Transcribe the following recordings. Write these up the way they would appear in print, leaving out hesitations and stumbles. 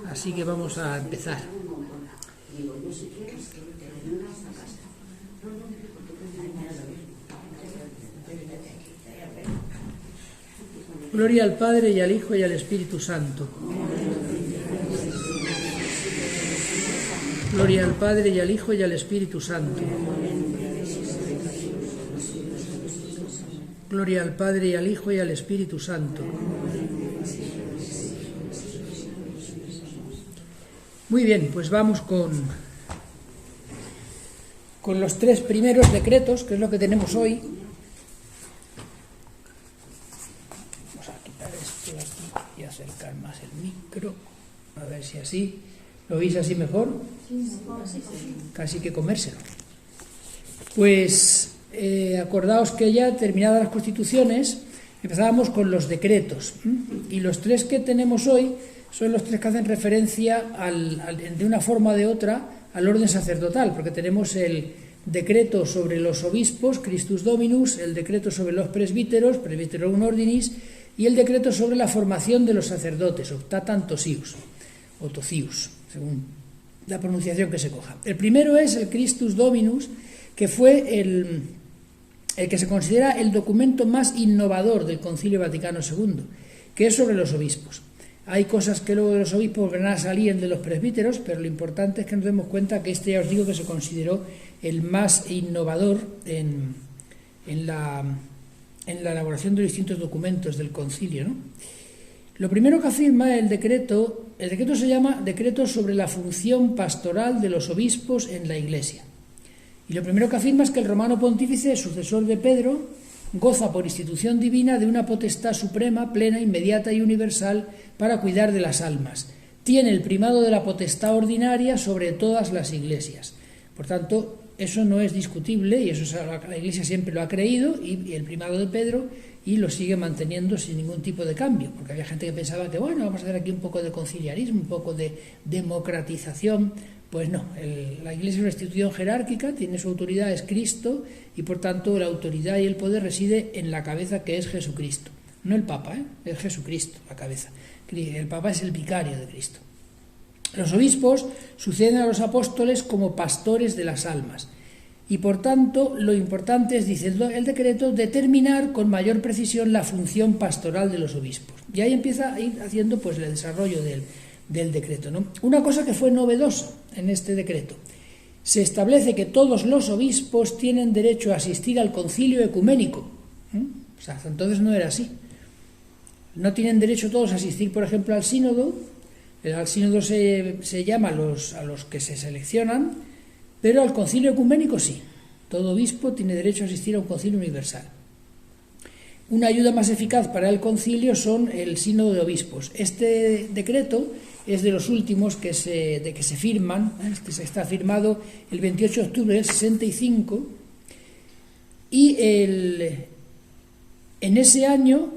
Así que vamos a empezar. Gloria al Padre y al Hijo y al Espíritu Santo. Gloria al Padre y al Hijo y al Espíritu Santo. Gloria al Padre y al Hijo y al Espíritu Santo. Muy bien, pues vamos con los tres primeros decretos, que es lo que tenemos hoy. Vamos a quitar esto de aquí y acercar más el micro, a ver si así, ¿lo veis así mejor? Casi que comérselo. Pues acordaos que ya terminadas las constituciones empezábamos con los decretos, y los tres que tenemos hoy son los tres que hacen referencia de una forma o de otra al orden sacerdotal, porque tenemos el decreto sobre los obispos, Christus Dominus, el decreto sobre los presbíteros, Presbyterorum Ordinis, y el decreto sobre la formación de los sacerdotes, Optatam Tosius, o Tocius, según la pronunciación que se coja. El primero es el Christus Dominus, que fue el que se considera el documento más innovador del Concilio Vaticano II, que es sobre los obispos. Hay cosas que luego de los obispos van a salir de los presbíteros, pero lo importante es que nos demos cuenta que este, ya os digo, que se consideró el más innovador en la elaboración de distintos documentos del concilio, ¿no? Lo primero que afirma el decreto se llama Decreto sobre la función pastoral de los obispos en la Iglesia. Y lo primero que afirma es que el romano pontífice, sucesor de Pedro, goza por institución divina de una potestad suprema, plena, inmediata y universal para cuidar de las almas. Tiene el primado de la potestad ordinaria sobre todas las iglesias. Por tanto, eso no es discutible, y eso la Iglesia siempre lo ha creído, y el primado de Pedro, y lo sigue manteniendo sin ningún tipo de cambio, porque había gente que pensaba que, bueno, vamos a hacer aquí un poco de conciliarismo, un poco de democratización. Pues no, la Iglesia es una institución jerárquica, tiene su autoridad, es Cristo, y por tanto la autoridad y el poder reside en la cabeza, que es Jesucristo. No el Papa, es Jesucristo la cabeza. El Papa es el vicario de Cristo. Los obispos suceden a los apóstoles como pastores de las almas, y por tanto lo importante es, dice el decreto, determinar con mayor precisión la función pastoral de los obispos. Y ahí empieza a ir haciendo pues el desarrollo del decreto, ¿no? Una cosa que fue novedosa en este decreto: se establece que todos los obispos tienen derecho a asistir al concilio ecuménico. O sea, hasta entonces no era así. No tienen derecho todos a asistir, por ejemplo, al sínodo. Al sínodo se llama a los que se seleccionan, pero al concilio ecuménico sí. Todo obispo tiene derecho a asistir a un concilio universal. Una ayuda más eficaz para el concilio son el sínodo de obispos. Este decreto es de los últimos que se firman, que está firmado el 28 de octubre del 65, y en ese año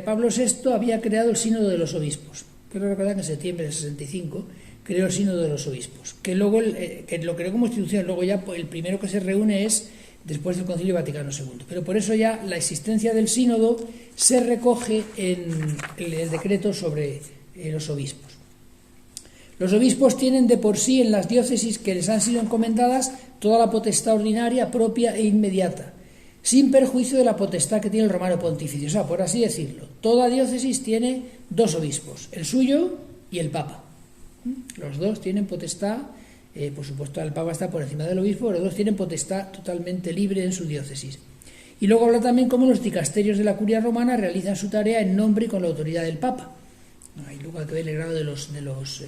Pablo VI había creado el sínodo de los obispos. Quiero recordar que en septiembre del 65 creó el sínodo de los obispos, que luego que lo creó como institución. Luego ya el primero que se reúne es después del Concilio Vaticano II. Pero por eso ya la existencia del sínodo se recoge en el decreto sobre los obispos. Los obispos tienen de por sí en las diócesis que les han sido encomendadas toda la potestad ordinaria, propia e inmediata, sin perjuicio de la potestad que tiene el romano pontífice. O sea, por así decirlo, toda diócesis tiene dos obispos, el suyo y el Papa. Los dos tienen potestad. Por supuesto, el Papa está por encima del obispo, los dos tienen potestad totalmente libre en su diócesis. Y luego habla también cómo los dicasterios de la curia romana realizan su tarea en nombre y con la autoridad del Papa. Ahí luego hay que ver el grado de los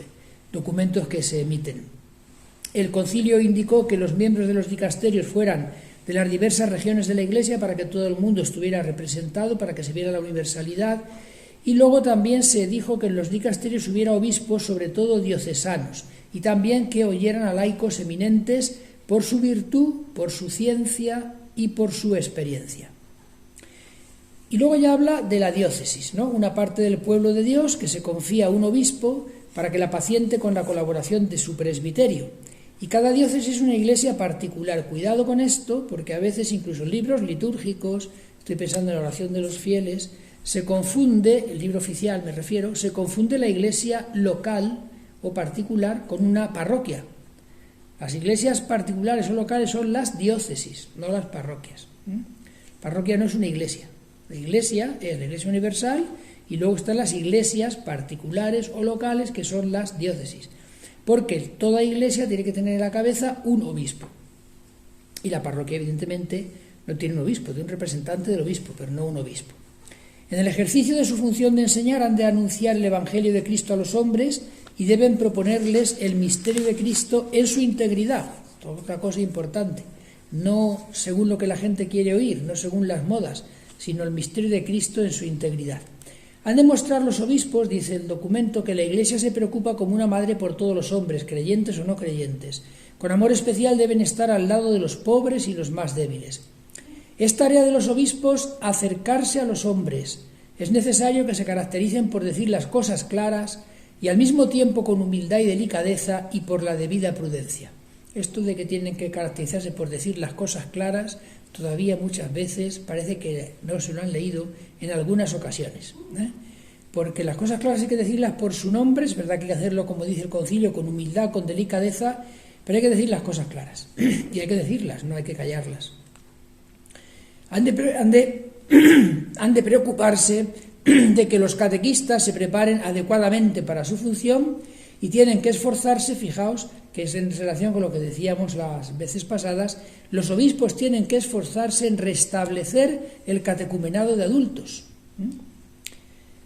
documentos que se emiten. El concilio indicó que los miembros de los dicasterios fueran de las diversas regiones de la Iglesia para que todo el mundo estuviera representado, para que se viera la universalidad. Y luego también se dijo que en los dicasterios hubiera obispos, sobre todo diocesanos, y también que oyeran a laicos eminentes por su virtud, por su ciencia y por su experiencia. Y luego ya habla de la diócesis, ¿no? Una parte del pueblo de Dios que se confía a un obispo para que la paciente con la colaboración de su presbiterio. Y cada diócesis es una iglesia particular. Cuidado con esto, porque a veces incluso libros litúrgicos, estoy pensando en la oración de los fieles, se confunde, el libro oficial me refiero, se confunde la iglesia local o particular con una parroquia. Las iglesias particulares o locales son las diócesis, no las parroquias. Parroquia no es una iglesia. La iglesia es la iglesia universal y luego están las iglesias particulares o locales que son las diócesis. Porque toda iglesia tiene que tener en la cabeza un obispo. Y la parroquia, evidentemente, no tiene un obispo, tiene un representante del obispo, pero no un obispo. En el ejercicio de su función de enseñar han de anunciar el Evangelio de Cristo a los hombres y deben proponerles el misterio de Cristo en su integridad. Otra cosa importante, no según lo que la gente quiere oír, no según las modas, sino el misterio de Cristo en su integridad. Han de mostrar los obispos, dice el documento, que la Iglesia se preocupa como una madre por todos los hombres, creyentes o no creyentes. Con amor especial deben estar al lado de los pobres y los más débiles. Es tarea de los obispos acercarse a los hombres. Es necesario que se caractericen por decir las cosas claras y al mismo tiempo con humildad y delicadeza y por la debida prudencia. Esto de que tienen que caracterizarse por decir las cosas claras, todavía muchas veces parece que no se lo han leído en algunas ocasiones. Porque las cosas claras hay que decirlas por su nombre, es verdad que hay que hacerlo, como dice el concilio, con humildad, con delicadeza, pero hay que decir las cosas claras. Y hay que decirlas, no hay que callarlas. Han de preocuparse de que los catequistas se preparen adecuadamente para su función y tienen que esforzarse, fijaos, que es en relación con lo que decíamos las veces pasadas, los obispos tienen que esforzarse en restablecer el catecumenado de adultos.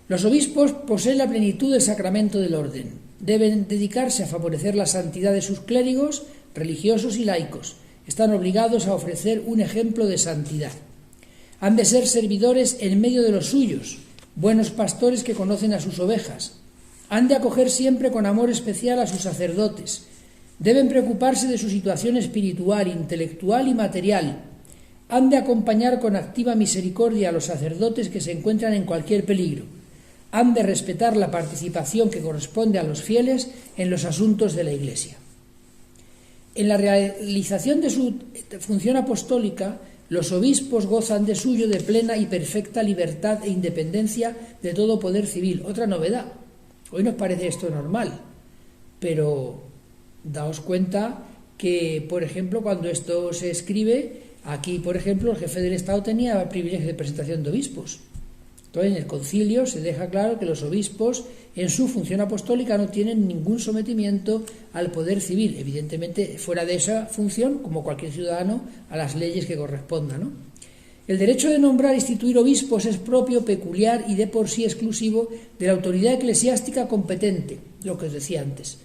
Los obispos poseen la plenitud del sacramento del orden. Deben dedicarse a favorecer la santidad de sus clérigos, religiosos y laicos. Están obligados a ofrecer un ejemplo de santidad. Han de ser servidores en medio de los suyos, buenos pastores que conocen a sus ovejas. Han de acoger siempre con amor especial a sus sacerdotes. Deben preocuparse de su situación espiritual, intelectual y material. Han de acompañar con activa misericordia a los sacerdotes que se encuentran en cualquier peligro. Han de respetar la participación que corresponde a los fieles en los asuntos de la Iglesia. En la realización de su función apostólica, los obispos gozan de suyo de plena y perfecta libertad e independencia de todo poder civil. Otra novedad. Hoy nos parece esto normal, pero daos cuenta que, por ejemplo, cuando esto se escribe, aquí, por ejemplo, el jefe del Estado tenía privilegio de presentación de obispos. Entonces, en el concilio se deja claro que los obispos, en su función apostólica, no tienen ningún sometimiento al poder civil. Evidentemente, fuera de esa función, como cualquier ciudadano, a las leyes que correspondan, ¿no? El derecho de nombrar e instituir obispos es propio, peculiar y de por sí exclusivo de la autoridad eclesiástica competente, lo que os decía antes.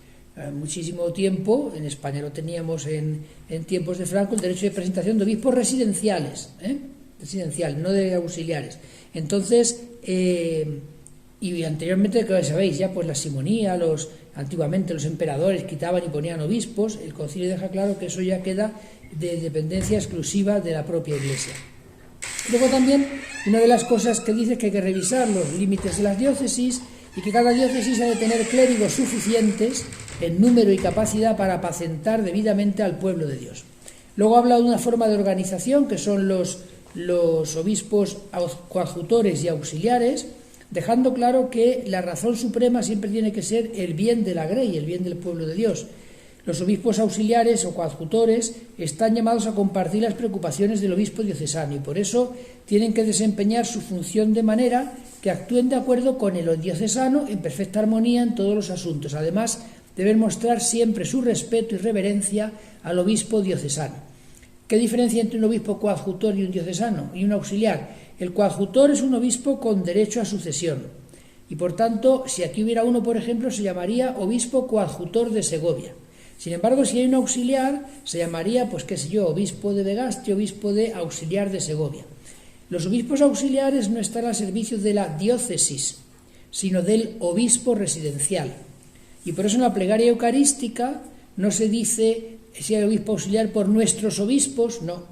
Muchísimo tiempo, en España lo teníamos en tiempos de Franco, el derecho de presentación de obispos residenciales, residencial, no de auxiliares. Entonces, y anteriormente, que sabéis, ya pues la simonía, antiguamente los emperadores quitaban y ponían obispos, el concilio deja claro que eso ya queda de dependencia exclusiva de la propia Iglesia. Luego también, una de las cosas que dice es que hay que revisar los límites de las diócesis y que cada diócesis ha de tener clérigos suficientes en número y capacidad para apacentar debidamente al pueblo de Dios. Luego habla de una forma de organización que son los obispos coadjutores y auxiliares, dejando claro que la razón suprema siempre tiene que ser el bien de la grey, el bien del pueblo de Dios. Los obispos auxiliares o coadjutores están llamados a compartir las preocupaciones del obispo diocesano y por eso tienen que desempeñar su función de manera que actúen de acuerdo con el diocesano en perfecta armonía en todos los asuntos. Además, deben mostrar siempre su respeto y reverencia al obispo diocesano. ¿Qué diferencia entre un obispo coadjutor y un diocesano y un auxiliar? El coadjutor es un obispo con derecho a sucesión y por tanto, si aquí hubiera uno, por ejemplo, se llamaría obispo coadjutor de Segovia. Sin embargo, si hay un auxiliar, se llamaría, pues qué sé yo, obispo de Legazpi, obispo de auxiliar de Segovia. Los obispos auxiliares no están al servicio de la diócesis, sino del obispo residencial. Y por eso en la plegaria eucarística no se dice si hay obispo auxiliar por nuestros obispos, no,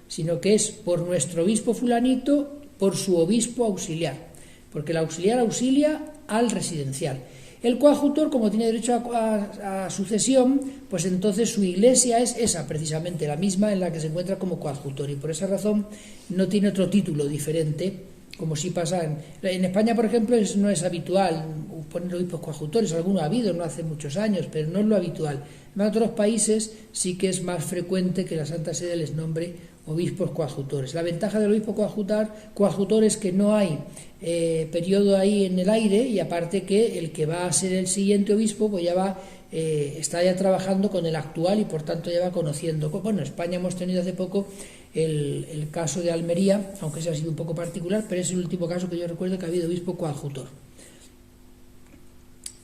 sino que es por nuestro obispo fulanito, por su obispo auxiliar, porque el auxiliar auxilia al residencial. El coadjutor, como tiene derecho a sucesión, pues entonces su iglesia es esa, precisamente la misma en la que se encuentra como coadjutor, y por esa razón no tiene otro título diferente como si pasa en España, por ejemplo, no es habitual poner obispos coadjutores. Alguno ha habido, no hace muchos años, pero no es lo habitual. En otros países sí que es más frecuente que la Santa Sede les nombre obispos coadjutores. La ventaja del obispo coadjutor es que no hay periodo ahí en el aire, y aparte que el que va a ser el siguiente obispo pues ya está ya trabajando con el actual y por tanto ya va conociendo. Bueno, en España hemos tenido hace poco el caso de Almería, aunque ese ha sido un poco particular, pero es el último caso que yo recuerdo que ha habido obispo coadjutor.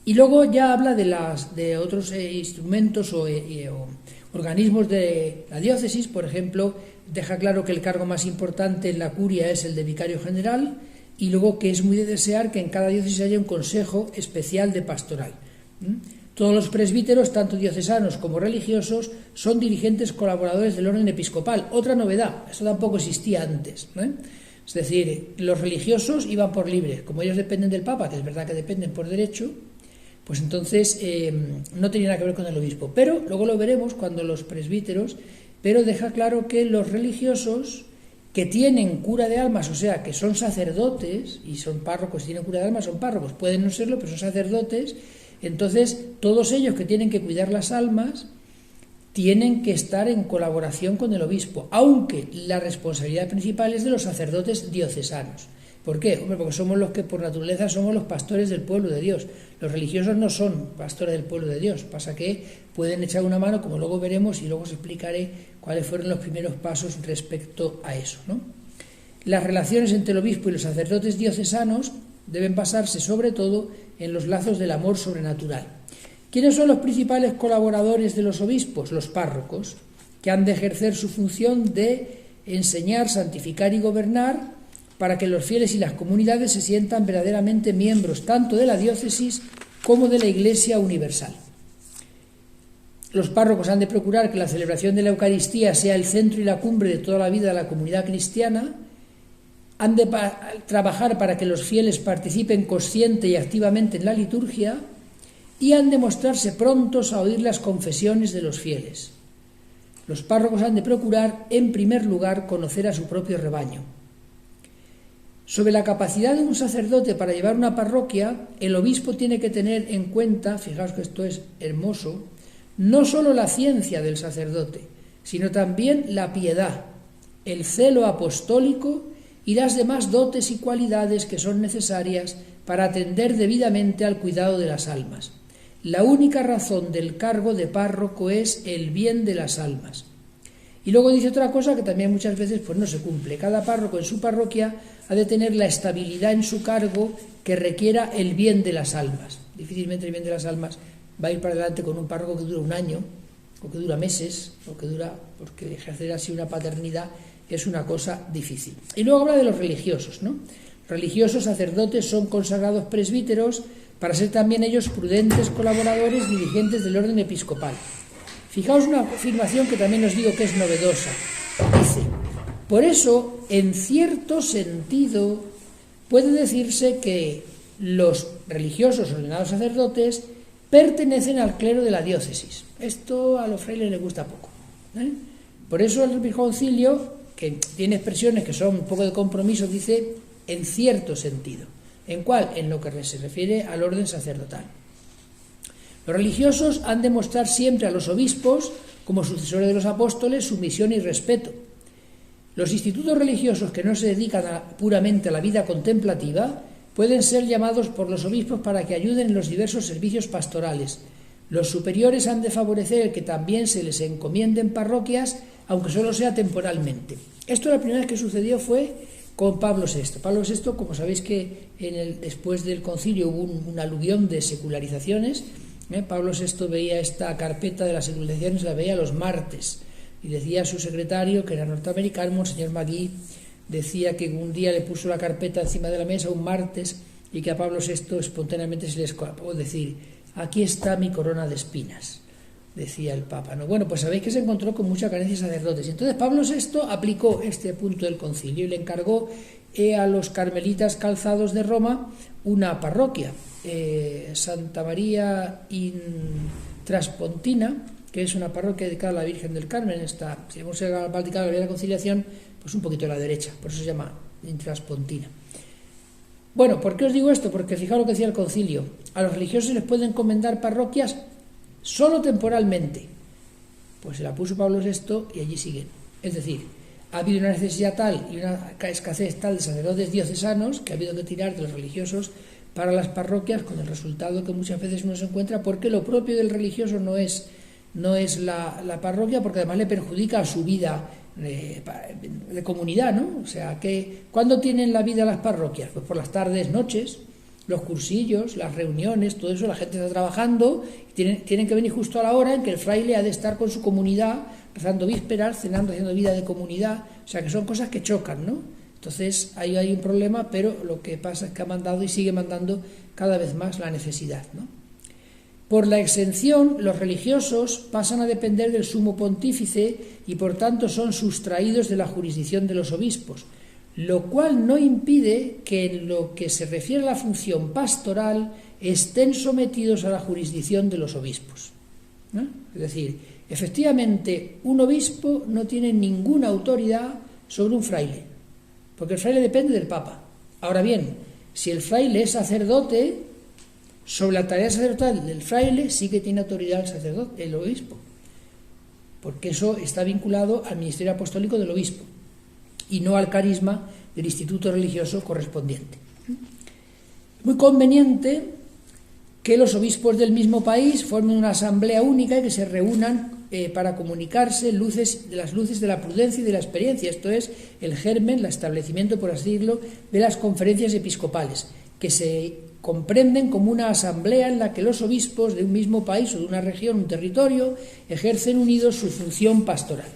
Y luego ya habla de otros instrumentos o organismos de la diócesis. Por ejemplo, deja claro que el cargo más importante en la curia es el de vicario general, y luego que es muy de desear que en cada diócesis haya un consejo especial de pastoral. Todos los presbíteros, tanto diocesanos como religiosos, son dirigentes colaboradores del orden episcopal. Otra novedad, eso tampoco existía antes, ¿no? Es decir, los religiosos iban por libre, como ellos dependen del Papa, que es verdad que dependen por derecho, pues entonces no tenía nada que ver con el obispo. Pero luego lo veremos cuando los presbíteros, pero deja claro que los religiosos que tienen cura de almas, o sea, que son sacerdotes y son párrocos, tienen cura de almas, son párrocos, pueden no serlo, pero son sacerdotes. Entonces, todos ellos que tienen que cuidar las almas tienen que estar en colaboración con el obispo, aunque la responsabilidad principal es de los sacerdotes diocesanos. ¿Por qué? Hombre, porque somos los que por naturaleza somos los pastores del pueblo de Dios. Los religiosos no son pastores del pueblo de Dios, pasa que pueden echar una mano, como luego veremos, y luego os explicaré cuáles fueron los primeros pasos respecto a eso, ¿no? Las relaciones entre el obispo y los sacerdotes diocesanos deben basarse sobre todo en los lazos del amor sobrenatural. ¿Quiénes son los principales colaboradores de los obispos? Los párrocos, que han de ejercer su función de enseñar, santificar y gobernar para que los fieles y las comunidades se sientan verdaderamente miembros tanto de la diócesis como de la Iglesia universal. Los párrocos han de procurar que la celebración de la Eucaristía sea el centro y la cumbre de toda la vida de la comunidad cristiana. Han de trabajar para que los fieles participen consciente y activamente en la liturgia, y han de mostrarse prontos a oír las confesiones de los fieles. Los párrocos han de procurar, en primer lugar, conocer a su propio rebaño. Sobre la capacidad de un sacerdote para llevar una parroquia, el obispo tiene que tener en cuenta, fijaos que esto es hermoso, no solo la ciencia del sacerdote, sino también la piedad, el celo apostólico y las demás dotes y cualidades que son necesarias para atender debidamente al cuidado de las almas. La única razón del cargo de párroco es el bien de las almas. Y luego dice otra cosa que también muchas veces pues no se cumple. Cada párroco en su parroquia ha de tener la estabilidad en su cargo que requiera el bien de las almas. Difícilmente el bien de las almas va a ir para adelante con un párroco que dura un año, o que dura meses, o que dura, porque ejercer así una paternidad es una cosa difícil. Y luego habla de los religiosos, ¿no? Religiosos, sacerdotes, son consagrados presbíteros para ser también ellos prudentes colaboradores dirigentes del orden episcopal. Fijaos una afirmación que también os digo que es novedosa. Dice, por eso, en cierto sentido, puede decirse que los religiosos ordenados sacerdotes pertenecen al clero de la diócesis. Esto a los frailes les gusta poco, ¿eh? Por eso el concilio, que tiene expresiones que son un poco de compromiso, dice en cierto sentido. ¿En cuál? En lo que se refiere al orden sacerdotal. Los religiosos han de mostrar siempre a los obispos, como sucesores de los apóstoles, sumisión y respeto. Los institutos religiosos que no se dedican puramente a la vida contemplativa pueden ser llamados por los obispos para que ayuden en los diversos servicios pastorales. Los superiores han de favorecer el que también se les encomienden parroquias, aunque solo sea temporalmente. Esto la primera vez que sucedió fue con Pablo VI. Pablo VI, como sabéis que después del concilio hubo un aluvión de secularizaciones. Pablo VI veía esta carpeta de las secularizaciones, la veía los martes, y decía a su secretario, que era norteamericano, Monseñor Magui, decía que un día le puso la carpeta encima de la mesa un martes y que a Pablo VI espontáneamente se le escapó decir, aquí está mi corona de espinas, decía el Papa, ¿no? Bueno, pues sabéis que se encontró con mucha carencia de sacerdotes. Entonces Pablo VI aplicó este punto del concilio y le encargó a los carmelitas calzados de Roma una parroquia, Santa María in Traspontina, que es una parroquia dedicada a la Virgen del Carmen. Si hemos llegado a la Vía de la Conciliación, pues un poquito a la derecha, por eso se llama Intraspontina. Bueno, ¿por qué os digo esto? Porque fijaos lo que decía el concilio. A los religiosos les pueden encomendar parroquias solo temporalmente. Pues se la puso Pablo VI y allí siguen. Es decir, ha habido una necesidad tal y una escasez tal de sacerdotes diocesanos que ha habido que tirar de los religiosos para las parroquias, con el resultado que muchas veces uno se encuentra, porque lo propio del religioso no es la parroquia, porque además le perjudica a su vida de comunidad, ¿no? O sea, ¿cuándo tienen la vida las parroquias? Pues por las tardes, noches, los cursillos, las reuniones, todo eso, la gente está trabajando, y tienen que venir justo a la hora en que el fraile ha de estar con su comunidad, rezando vísperas, cenando, haciendo vida de comunidad, o sea, que son cosas que chocan, ¿no? Entonces, ahí hay un problema, pero lo que pasa es que ha mandado y sigue mandando cada vez más la necesidad, ¿no? Por la exención, los religiosos pasan a depender del sumo pontífice y por tanto son sustraídos de la jurisdicción de los obispos, lo cual no impide que en lo que se refiere a la función pastoral estén sometidos a la jurisdicción de los obispos, ¿no? Es decir, efectivamente, un obispo no tiene ninguna autoridad sobre un fraile, porque el fraile depende del Papa. Ahora bien, si el fraile es sacerdote, sobre la tarea sacerdotal del fraile sí que tiene autoridad el sacerdote, el obispo, porque eso está vinculado al ministerio apostólico del obispo y no al carisma del instituto religioso correspondiente. Muy conveniente que los obispos del mismo país formen una asamblea única y que se reúnan para comunicarse las luces de la prudencia y de la experiencia. Esto es el germen, el establecimiento, por así decirlo, de las conferencias episcopales, que se comprenden como una asamblea en la que los obispos de un mismo país o de una región, un territorio, ejercen unidos su función pastoral.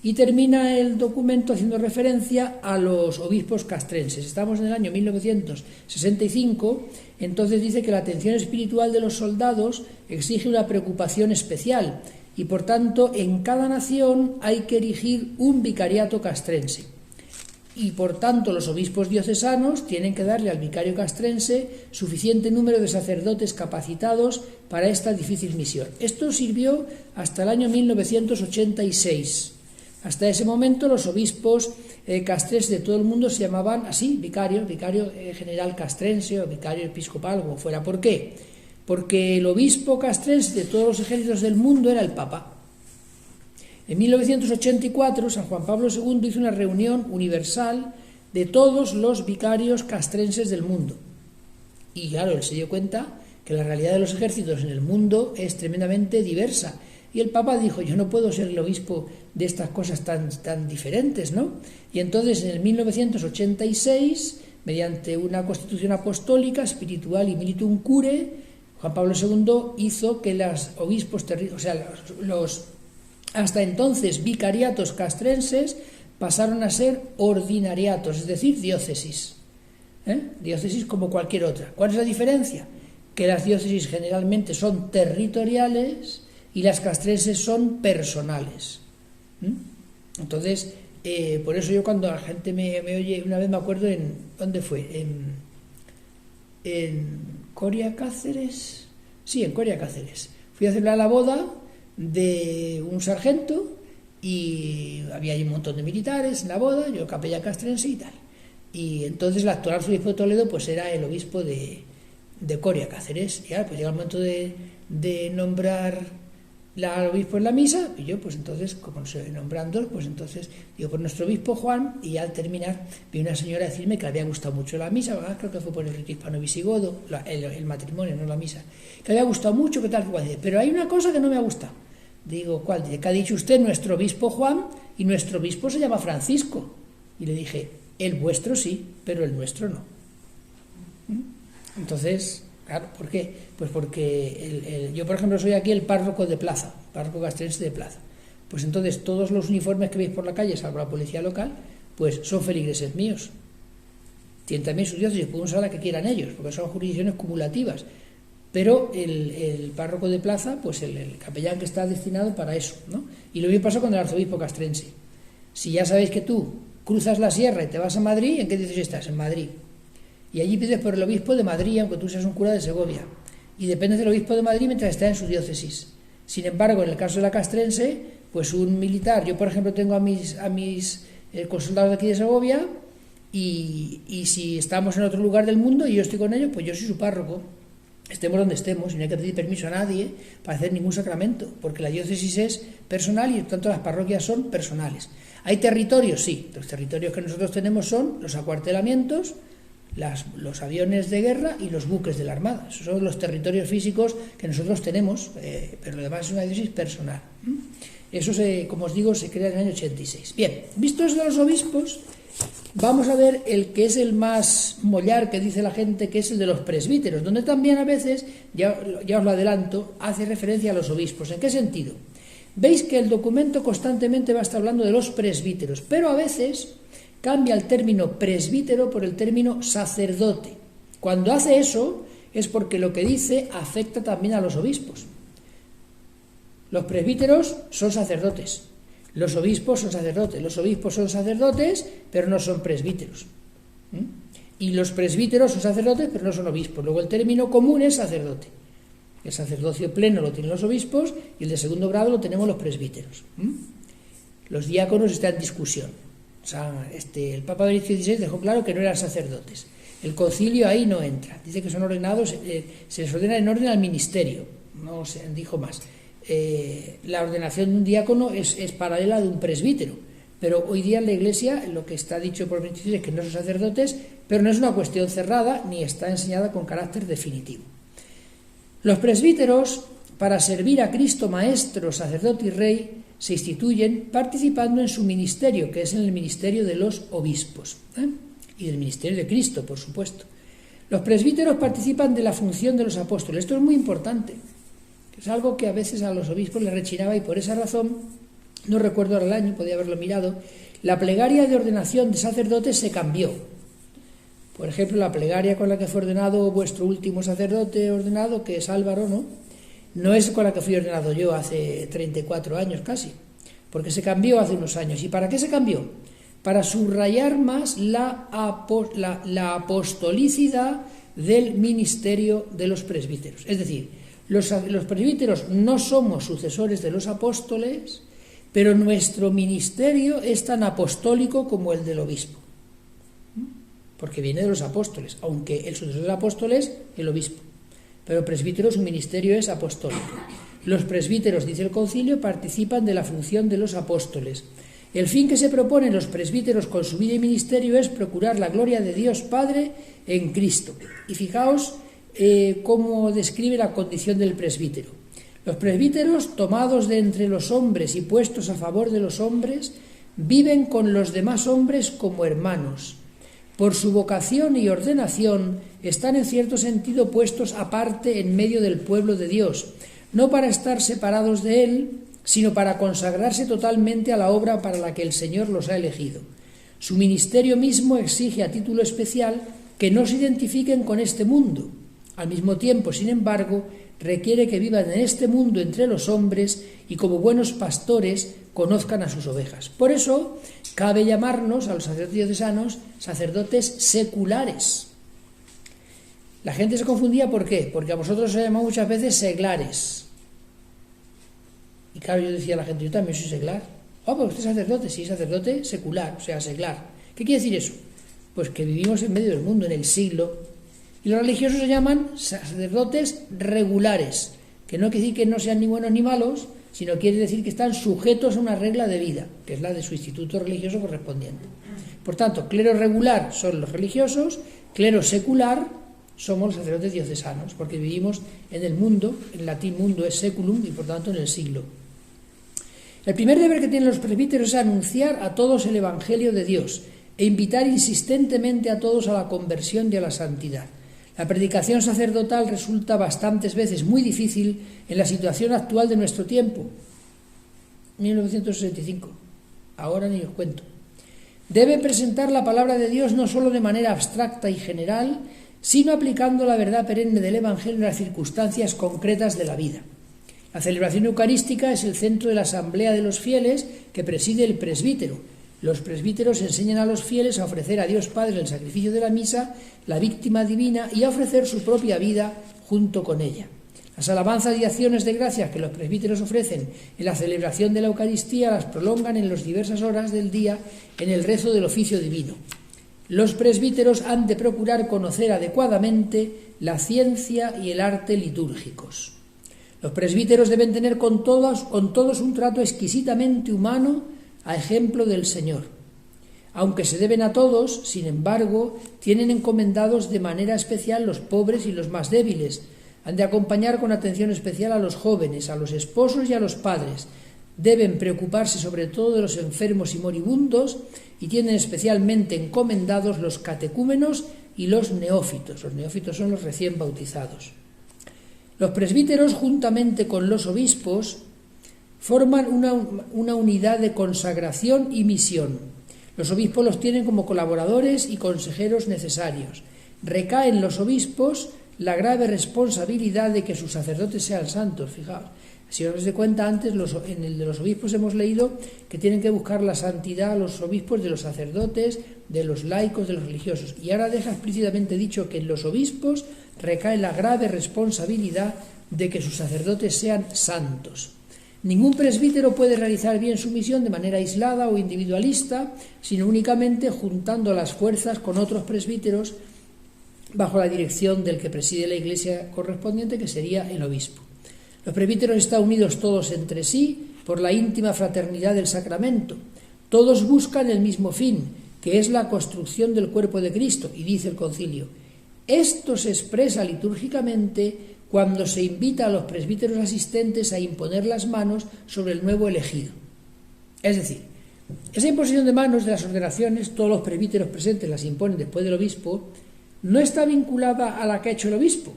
Y termina el documento haciendo referencia a los obispos castrenses. Estamos en el año 1965, entonces dice que la atención espiritual de los soldados exige una preocupación especial y, por tanto, en cada nación hay que erigir un vicariato castrense. Y, por tanto, los obispos diocesanos tienen que darle al vicario castrense suficiente número de sacerdotes capacitados para esta difícil misión. Esto sirvió hasta el año 1986. Hasta ese momento los obispos castrenses de todo el mundo se llamaban así, vicario general castrense o vicario episcopal, como fuera. ¿Por qué? Porque el obispo castrense de todos los ejércitos del mundo era el Papa. En 1984, San Juan Pablo II hizo una reunión universal de todos los vicarios castrenses del mundo. Y claro, él se dio cuenta que la realidad de los ejércitos en el mundo es tremendamente diversa. Y el Papa dijo, yo no puedo ser el obispo de estas cosas tan diferentes, ¿no? Y entonces, en el 1986, mediante una constitución apostólica, espiritual y militum cure, Juan Pablo II hizo que los obispos, los hasta entonces vicariatos castrenses pasaron a ser ordinariatos, es decir, diócesis. Diócesis como cualquier otra. ¿Cuál es la diferencia? Que las diócesis generalmente son territoriales y las castrenses son personales. Entonces, por eso yo cuando la gente me oye, una vez me acuerdo ¿dónde fue? En Coria Cáceres. Sí, en Coria Cáceres. Fui a celebrar la boda de un sargento y había ahí un montón de militares en la boda, yo capellán castrense y tal. Y entonces el actual arzobispo de Toledo pues era el obispo de Coria Cáceres. Y ahora pues llega el momento de nombrar al obispo en la misa, y yo pues entonces, como se nombran dos, pues entonces digo por nuestro obispo Juan, y al terminar vi una señora decirme que le había gustado mucho la misa, ¿verdad? Creo que fue por el rito hispano-visigodo, el matrimonio, no la misa, que le había gustado mucho, que tal, pero hay una cosa que no me ha gustado. Digo, ¿cuál? Que ha dicho usted nuestro obispo Juan, y nuestro obispo se llama Francisco. Y le dije, el vuestro sí, pero el nuestro no. Entonces, claro, ¿por qué? Pues porque yo, por ejemplo, soy aquí el párroco de plaza, párroco castrense de plaza. Pues entonces todos los uniformes que veis por la calle, salvo la policía local, pues son feligreses míos. Tienen también sus diócesis, pueden usar la que quieran ellos, porque son jurisdicciones cumulativas. Pero el párroco de plaza, pues el capellán que está destinado para eso, ¿no? Y lo mismo pasa con el arzobispo castrense. Si ya sabéis que tú cruzas la sierra y te vas a Madrid, ¿en qué diócesis estás? En Madrid. Y allí pides por el obispo de Madrid, aunque tú seas un cura de Segovia. Y dependes del obispo de Madrid mientras está en su diócesis. Sin embargo, en el caso de la castrense, pues un militar, yo por ejemplo tengo a mis consultados de aquí de Segovia, y si estamos en otro lugar del mundo y yo estoy con ellos, pues yo soy su párroco, estemos donde estemos, y no hay que pedir permiso a nadie para hacer ningún sacramento, porque la diócesis es personal y por tanto las parroquias son personales. ¿Hay territorios? Sí, los territorios que nosotros tenemos son los acuartelamientos, los aviones de guerra y los buques de la Armada. Esos son los territorios físicos que nosotros tenemos, pero lo demás es una diócesis personal. Eso, como os digo, se crea en el año 86. Bien, visto eso de los obispos, vamos a ver el que es el más mollar, que dice la gente, que es el de los presbíteros, donde también a veces, ya os lo adelanto, hace referencia a los obispos. ¿En qué sentido? Veis que el documento constantemente va a estar hablando de los presbíteros, pero a veces cambia el término presbítero por el término sacerdote. Cuando hace eso es porque lo que dice afecta también a los obispos. Los presbíteros son sacerdotes, los obispos son sacerdotes, los obispos son sacerdotes, pero no son presbíteros. Y los presbíteros son sacerdotes, pero no son obispos. Luego el término común es sacerdote. El sacerdocio pleno lo tienen los obispos y el de segundo grado lo tenemos los presbíteros. Los diáconos están en discusión. O sea, el Papa Benedicto XVI dejó claro que no eran sacerdotes. El concilio ahí no entra. Dice que son ordenados, se les ordena en orden al ministerio. No se dijo más. La ordenación de un diácono es paralela de un presbítero. Pero hoy día en la Iglesia lo que está dicho por Benedicto XVI es que no son sacerdotes, pero no es una cuestión cerrada ni está enseñada con carácter definitivo. Los presbíteros, para servir a Cristo Maestro, Sacerdote y Rey, se instituyen participando en su ministerio, que es en el ministerio de los obispos, y del ministerio de Cristo, por supuesto. Los presbíteros participan de la función de los apóstoles. Esto es muy importante, es algo que a veces a los obispos les rechinaba y por esa razón, no recuerdo ahora el año, podía haberlo mirado, la plegaria de ordenación de sacerdotes se cambió. Por ejemplo, la plegaria con la que fue ordenado vuestro último sacerdote ordenado, que es Álvaro, no es con la que fui ordenado yo hace 34 años casi, porque se cambió hace unos años. ¿Y para qué se cambió? Para subrayar más la apostolicidad del ministerio de los presbíteros. Es decir, los presbíteros no somos sucesores de los apóstoles, pero nuestro ministerio es tan apostólico como el del obispo, porque viene de los apóstoles, aunque el sucesor del apóstol es el obispo. Pero presbítero, su ministerio es apostólico. Los presbíteros, dice el concilio, participan de la función de los apóstoles. El fin que se proponen los presbíteros con su vida y ministerio es procurar la gloria de Dios Padre en Cristo. Y fijaos cómo describe la condición del presbítero. Los presbíteros, tomados de entre los hombres y puestos a favor de los hombres, viven con los demás hombres como hermanos. Por su vocación y ordenación están en cierto sentido puestos aparte en medio del pueblo de Dios, no para estar separados de Él, sino para consagrarse totalmente a la obra para la que el Señor los ha elegido. Su ministerio mismo exige a título especial que no se identifiquen con este mundo. Al mismo tiempo, sin embargo, requiere que vivan en este mundo entre los hombres y como buenos pastores conozcan a sus ovejas. Por eso, cabe llamarnos a los sacerdotes diocesanos sacerdotes seculares. La gente se confundía, ¿por qué? Porque a vosotros os llamado muchas veces seglares. Y claro, yo decía a la gente, yo también soy seglar. Oh, pues usted es sacerdote, sí, sacerdote secular, o sea, seglar. ¿Qué quiere decir eso? Pues que vivimos en medio del mundo, en el siglo. Y los religiosos se llaman sacerdotes regulares, que no quiere decir que no sean ni buenos ni malos, sino quiere decir que están sujetos a una regla de vida, que es la de su instituto religioso correspondiente. Por tanto, clero regular son los religiosos, clero secular somos los sacerdotes diocesanos, porque vivimos en el mundo, en latín mundo es seculum, y por tanto en el siglo. El primer deber que tienen los presbíteros es anunciar a todos el Evangelio de Dios e invitar insistentemente a todos a la conversión y a la santidad. La predicación sacerdotal resulta bastantes veces muy difícil en la situación actual de nuestro tiempo. 1965. Ahora ni os cuento. Debe presentar la palabra de Dios no solo de manera abstracta y general, sino aplicando la verdad perenne del Evangelio en las circunstancias concretas de la vida. La celebración eucarística es el centro de la asamblea de los fieles que preside el presbítero. Los presbíteros enseñan a los fieles a ofrecer a Dios Padre el sacrificio de la misa, la víctima divina, y a ofrecer su propia vida junto con ella. Las alabanzas y acciones de gracias que los presbíteros ofrecen en la celebración de la Eucaristía las prolongan en las diversas horas del día en el rezo del oficio divino. Los presbíteros han de procurar conocer adecuadamente la ciencia y el arte litúrgicos. Los presbíteros deben tener con todos un trato exquisitamente humano a ejemplo del Señor. Aunque se deben a todos, sin embargo, tienen encomendados de manera especial los pobres y los más débiles. Han de acompañar con atención especial a los jóvenes, a los esposos y a los padres. Deben preocuparse sobre todo de los enfermos y moribundos y tienen especialmente encomendados los catecúmenos y los neófitos. Los neófitos son los recién bautizados. Los presbíteros, juntamente con los obispos, forman una unidad de consagración y misión. Los obispos los tienen como colaboradores y consejeros necesarios. Recae en los obispos la grave responsabilidad de que sus sacerdotes sean santos. Fijaos, si os dais cuenta antes, en el de los obispos hemos leído que tienen que buscar la santidad a los obispos de los sacerdotes, de los laicos, de los religiosos. Y ahora deja explícitamente dicho que en los obispos recae la grave responsabilidad de que sus sacerdotes sean santos. Ningún presbítero puede realizar bien su misión de manera aislada o individualista, sino únicamente juntando las fuerzas con otros presbíteros bajo la dirección del que preside la iglesia correspondiente, que sería el obispo. Los presbíteros están unidos todos entre sí por la íntima fraternidad del sacramento. Todos buscan el mismo fin, que es la construcción del cuerpo de Cristo, y dice el concilio: esto se expresa litúrgicamente cuando se invita a los presbíteros asistentes a imponer las manos sobre el nuevo elegido. Es decir, esa imposición de manos de las ordenaciones, todos los presbíteros presentes las imponen después del obispo, no está vinculada a la que ha hecho el obispo,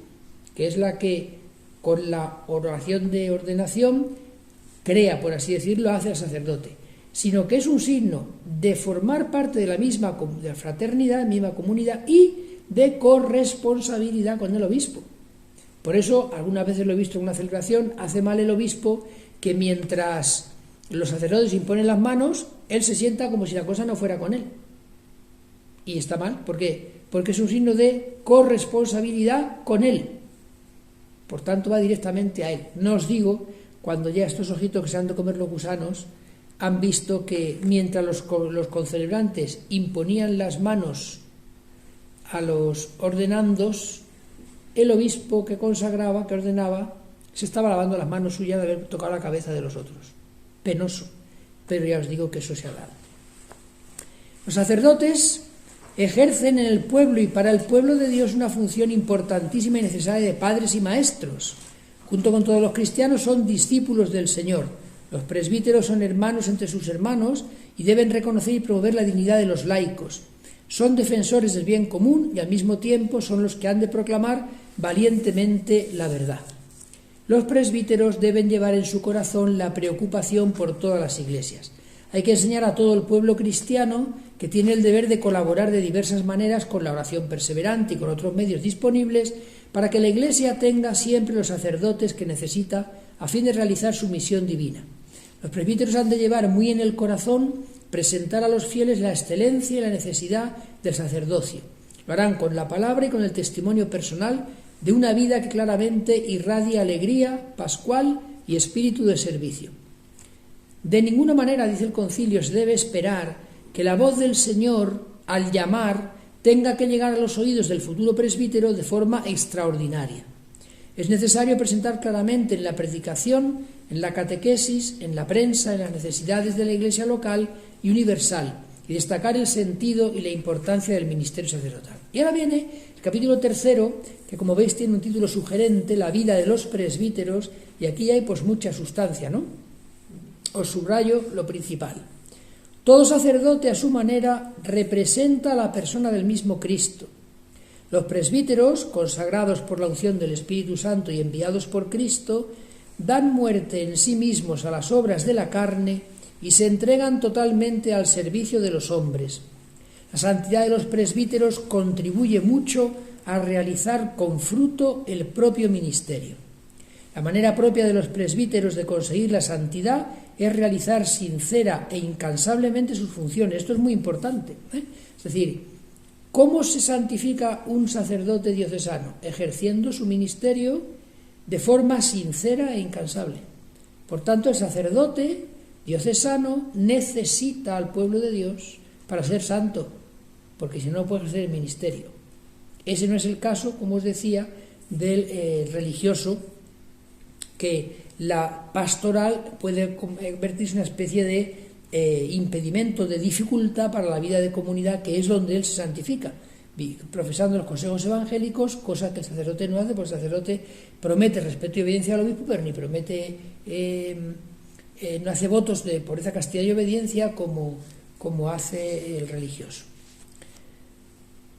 que es la que con la oración de ordenación crea, por así decirlo, hace al sacerdote, sino que es un signo de formar parte de la misma fraternidad, misma comunidad, y de corresponsabilidad con el obispo. Por eso, algunas veces lo he visto en una celebración, hace mal el obispo que mientras los sacerdotes imponen las manos, él se sienta como si la cosa no fuera con él. Y está mal, ¿por qué? Porque es un signo de corresponsabilidad con él. Por tanto, va directamente a él. No os digo, cuando ya estos ojitos que se han de comer los gusanos han visto que mientras los concelebrantes imponían las manos a los ordenandos, el obispo que consagraba, que ordenaba, se estaba lavando las manos suyas de haber tocado la cabeza de los otros. Penoso, pero ya os digo que eso se ha dado. Los sacerdotes ejercen en el pueblo y para el pueblo de Dios una función importantísima y necesaria de padres y maestros. Junto con todos los cristianos son discípulos del Señor. Los presbíteros son hermanos entre sus hermanos y deben reconocer y promover la dignidad de los laicos. Son defensores del bien común y al mismo tiempo son los que han de proclamar valientemente la verdad. Los presbíteros deben llevar en su corazón la preocupación por todas las iglesias. Hay que enseñar a todo el pueblo cristiano que tiene el deber de colaborar de diversas maneras con la oración perseverante y con otros medios disponibles para que la Iglesia tenga siempre los sacerdotes que necesita a fin de realizar su misión divina. Los presbíteros han de llevar muy en el corazón presentar a los fieles la excelencia y la necesidad del sacerdocio. Lo harán con la palabra y con el testimonio personal de una vida que claramente irradia alegría pascual y espíritu de servicio. De ninguna manera, dice el concilio, se debe esperar que la voz del Señor, al llamar, tenga que llegar a los oídos del futuro presbítero de forma extraordinaria. Es necesario presentar claramente en la predicación, en la catequesis, en la prensa, en las necesidades de la Iglesia local y universal, y destacar el sentido y la importancia del ministerio sacerdotal. Y ahora viene el capítulo 3, que como veis tiene un título sugerente, la vida de los presbíteros, y aquí hay pues mucha sustancia, ¿no? Os subrayo lo principal. Todo sacerdote a su manera representa a la persona del mismo Cristo. Los presbíteros, consagrados por la unción del Espíritu Santo y enviados por Cristo, dan muerte en sí mismos a las obras de la carne y se entregan totalmente al servicio de los hombres. La santidad de los presbíteros contribuye mucho a realizar con fruto el propio ministerio. La manera propia de los presbíteros de conseguir la santidad es realizar sincera e incansablemente sus funciones. Esto es muy importante, ¿eh? Es decir, ¿cómo se santifica un sacerdote diocesano? Ejerciendo su ministerio de forma sincera e incansable. Por tanto, el sacerdote diocesano necesita al pueblo de Dios para ser santo. porque si no, no puedes hacer el ministerio. Ese no es el caso, como os decía, del religioso, que la pastoral puede convertirse en una especie de impedimento, de dificultad para la vida de comunidad, que es donde él se santifica, profesando los consejos evangélicos, cosa que el sacerdote no hace, porque el sacerdote promete respeto y obediencia al obispo, pero ni promete, no hace votos de pureza, castidad y obediencia como hace el religioso.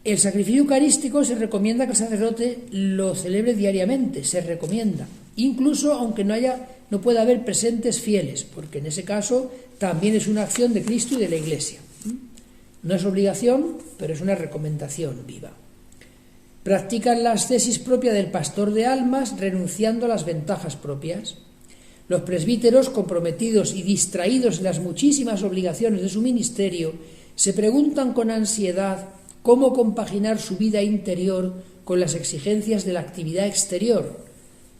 El sacrificio eucarístico se recomienda que el sacerdote lo celebre diariamente, se recomienda, incluso aunque no pueda haber presentes fieles, porque en ese caso también es una acción de Cristo y de la Iglesia. No es obligación, pero es una recomendación viva. Practican la ascesis propia del pastor de almas, renunciando a las ventajas propias. Los presbíteros, comprometidos y distraídos en las muchísimas obligaciones de su ministerio, se preguntan con ansiedad cómo compaginar su vida interior con las exigencias de la actividad exterior.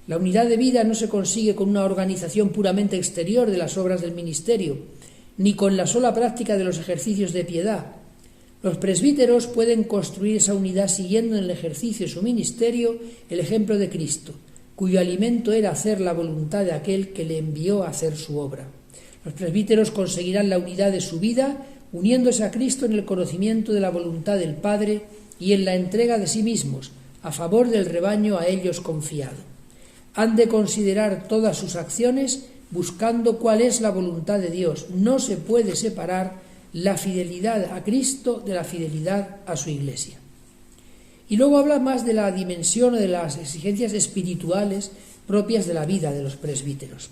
La unidad de vida no se consigue con una organización puramente exterior de las obras del ministerio, ni con la sola práctica de los ejercicios de piedad. Los presbíteros pueden construir esa unidad siguiendo en el ejercicio de su ministerio el ejemplo de Cristo, cuyo alimento era hacer la voluntad de aquel que le envió a hacer su obra. Los presbíteros conseguirán la unidad de su vida uniéndose a Cristo en el conocimiento de la voluntad del Padre y en la entrega de sí mismos a favor del rebaño a ellos confiado. Han de considerar todas sus acciones buscando cuál es la voluntad de Dios. No se puede separar la fidelidad a Cristo de la fidelidad a su Iglesia. Y luego habla más de la dimensión o de las exigencias espirituales propias de la vida de los presbíteros.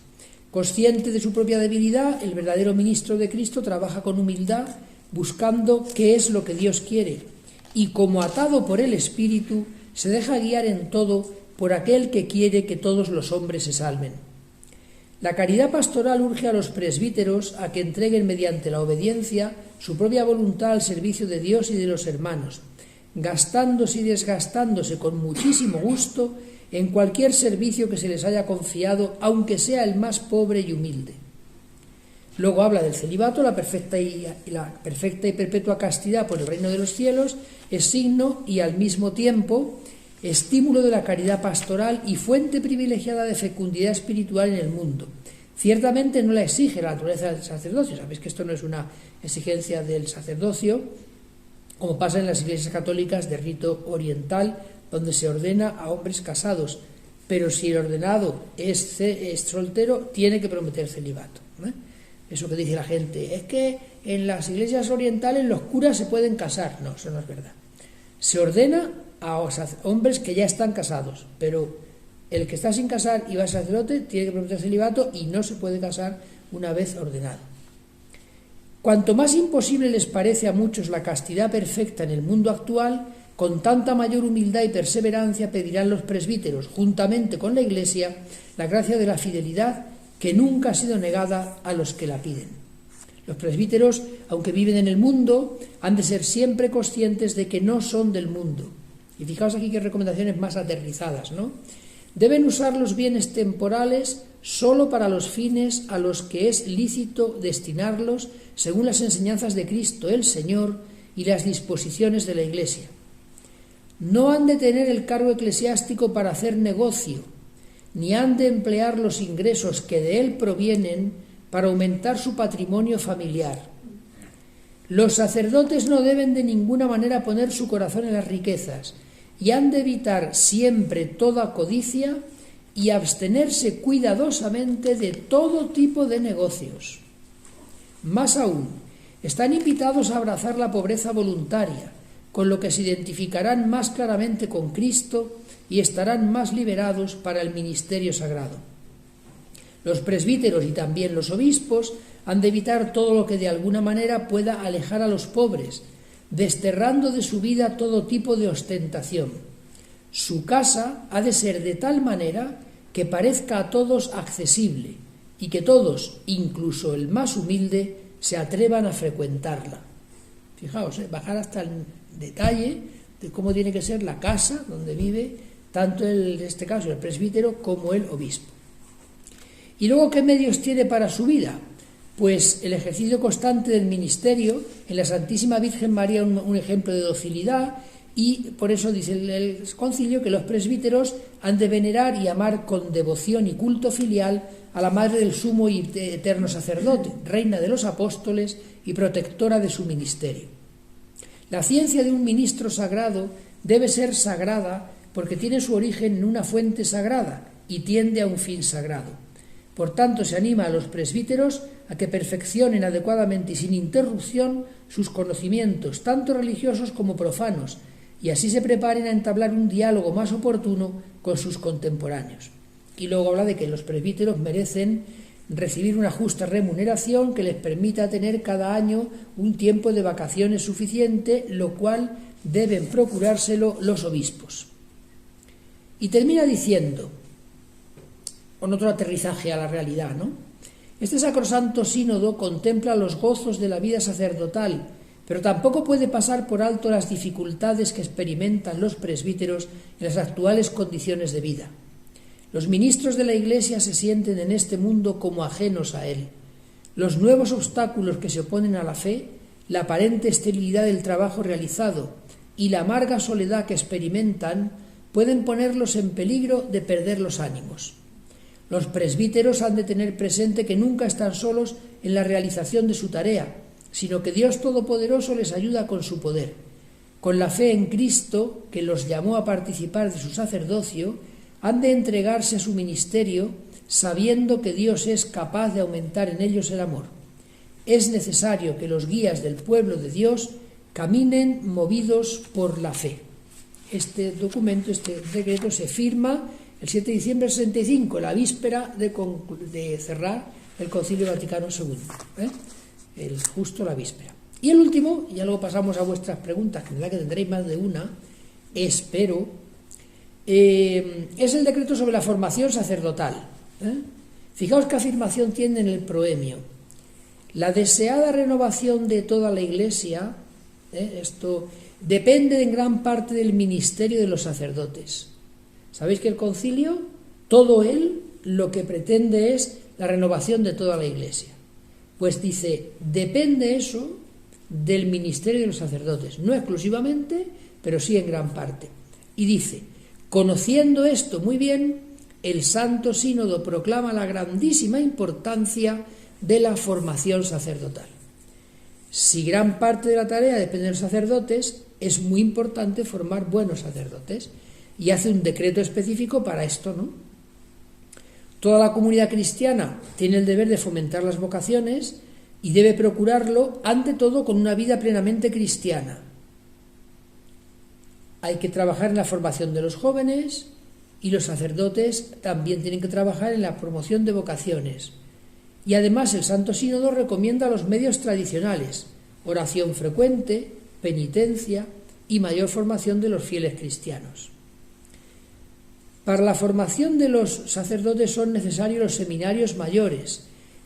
Consciente de su propia debilidad, el verdadero ministro de Cristo trabaja con humildad, buscando qué es lo que Dios quiere, y como atado por el Espíritu, se deja guiar en todo por aquel que quiere que todos los hombres se salven. La caridad pastoral urge a los presbíteros a que entreguen mediante la obediencia su propia voluntad al servicio de Dios y de los hermanos, gastándose y desgastándose con muchísimo gusto en cualquier servicio que se les haya confiado, aunque sea el más pobre y humilde. Luego habla del celibato. La perfecta y perpetua castidad por el reino de los cielos es signo y al mismo tiempo estímulo de la caridad pastoral y fuente privilegiada de fecundidad espiritual en el mundo. Ciertamente no la exige la naturaleza del sacerdocio. Sabéis que esto no es una exigencia del sacerdocio, como pasa en las iglesias católicas de rito oriental, donde se ordena a hombres casados, pero si el ordenado es soltero, tiene que prometer celibato. Eso que dice la gente, es que en las iglesias orientales los curas se pueden casar. No, eso no es verdad. Se ordena a hombres que ya están casados, pero el que está sin casar y va a ser sacerdote tiene que prometer celibato y no se puede casar una vez ordenado. Cuanto más imposible les parece a muchos la castidad perfecta en el mundo actual, con tanta mayor humildad y perseverancia pedirán los presbíteros, juntamente con la Iglesia, la gracia de la fidelidad que nunca ha sido negada a los que la piden. Los presbíteros, aunque viven en el mundo, han de ser siempre conscientes de que no son del mundo. Y fijaos aquí qué recomendaciones más aterrizadas, ¿no? Deben usar los bienes temporales solo para los fines a los que es lícito destinarlos según las enseñanzas de Cristo el Señor y las disposiciones de la Iglesia. No han de tener el cargo eclesiástico para hacer negocio, ni han de emplear los ingresos que de él provienen para aumentar su patrimonio familiar. Los sacerdotes no deben de ninguna manera poner su corazón en las riquezas y han de evitar siempre toda codicia y abstenerse cuidadosamente de todo tipo de negocios. Más aún, están invitados a abrazar la pobreza voluntaria, con lo que se identificarán más claramente con Cristo y estarán más liberados para el ministerio sagrado. Los presbíteros y también los obispos han de evitar todo lo que de alguna manera pueda alejar a los pobres, desterrando de su vida todo tipo de ostentación. Su casa ha de ser de tal manera que parezca a todos accesible y que todos, incluso el más humilde, se atrevan a frecuentarla. Fijaos, bajar hasta el detalle de cómo tiene que ser la casa donde vive tanto en este caso el presbítero como el obispo. Y luego, ¿qué medios tiene para su vida? pues el ejercicio constante del ministerio, en la Santísima Virgen María un ejemplo de docilidad, y por eso dice el concilio que los presbíteros han de venerar y amar con devoción y culto filial a la Madre del Sumo y Eterno Sacerdote, Reina de los Apóstoles y protectora de su ministerio. La ciencia de un ministro sagrado debe ser sagrada porque tiene su origen en una fuente sagrada y tiende a un fin sagrado. Por tanto, se anima a los presbíteros a que perfeccionen adecuadamente y sin interrupción sus conocimientos, tanto religiosos como profanos, y así se preparen a entablar un diálogo más oportuno con sus contemporáneos. Y luego habla de que los presbíteros merecen recibir una justa remuneración que les permita tener cada año un tiempo de vacaciones suficiente, lo cual deben procurárselo los obispos. Y termina diciendo, con otro aterrizaje a la realidad, ¿no? Este sacrosanto sínodo contempla los gozos de la vida sacerdotal, pero tampoco puede pasar por alto las dificultades que experimentan los presbíteros en las actuales condiciones de vida. Los ministros de la Iglesia se sienten en este mundo como ajenos a él. Los nuevos obstáculos que se oponen a la fe, la aparente esterilidad del trabajo realizado y la amarga soledad que experimentan pueden ponerlos en peligro de perder los ánimos. Los presbíteros han de tener presente que nunca están solos en la realización de su tarea, sino que Dios Todopoderoso les ayuda con su poder. Con la fe en Cristo, que los llamó a participar de su sacerdocio, han de entregarse a su ministerio, sabiendo que Dios es capaz de aumentar en ellos el amor. Es necesario que los guías del pueblo de Dios caminen movidos por la fe. Este documento, este decreto, se firma el 7 de diciembre del 65, la víspera de cerrar el Concilio Vaticano II. Justo la víspera. Y el último, y ya luego pasamos a vuestras preguntas, que verdad que tendréis más de una, espero, es el decreto sobre la formación sacerdotal. Fijaos qué afirmación tiene en el proemio. La deseada renovación de toda la Iglesia, esto depende en gran parte del ministerio de los sacerdotes. ¿Sabéis que el concilio, todo él, lo que pretende es la renovación de toda la Iglesia? Pues dice, depende eso del ministerio de los sacerdotes, no exclusivamente, pero sí en gran parte. Y dice, conociendo esto muy bien, el Santo Sínodo proclama la grandísima importancia de la formación sacerdotal. Si gran parte de la tarea depende de los sacerdotes, es muy importante formar buenos sacerdotes, y hace un decreto específico para esto, ¿no? Toda la comunidad cristiana tiene el deber de fomentar las vocaciones y debe procurarlo, ante todo, con una vida plenamente cristiana. Hay que trabajar en la formación de los jóvenes y los sacerdotes también tienen que trabajar en la promoción de vocaciones. Y además el Santo Sínodo recomienda los medios tradicionales, oración frecuente, penitencia y mayor formación de los fieles cristianos. Para la formación de los sacerdotes son necesarios los seminarios mayores,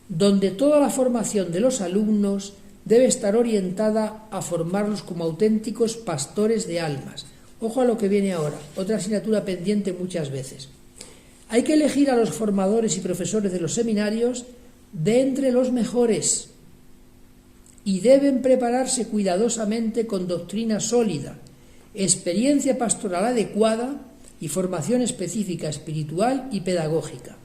donde toda la formación de los alumnos debe estar orientada a formarlos como auténticos pastores de almas. Ojo a lo que viene ahora, otra asignatura pendiente muchas veces. Hay que elegir a los formadores y profesores de los seminarios de entre los mejores y deben prepararse cuidadosamente con doctrina sólida, experiencia pastoral adecuada y formación específica espiritual y pedagógica.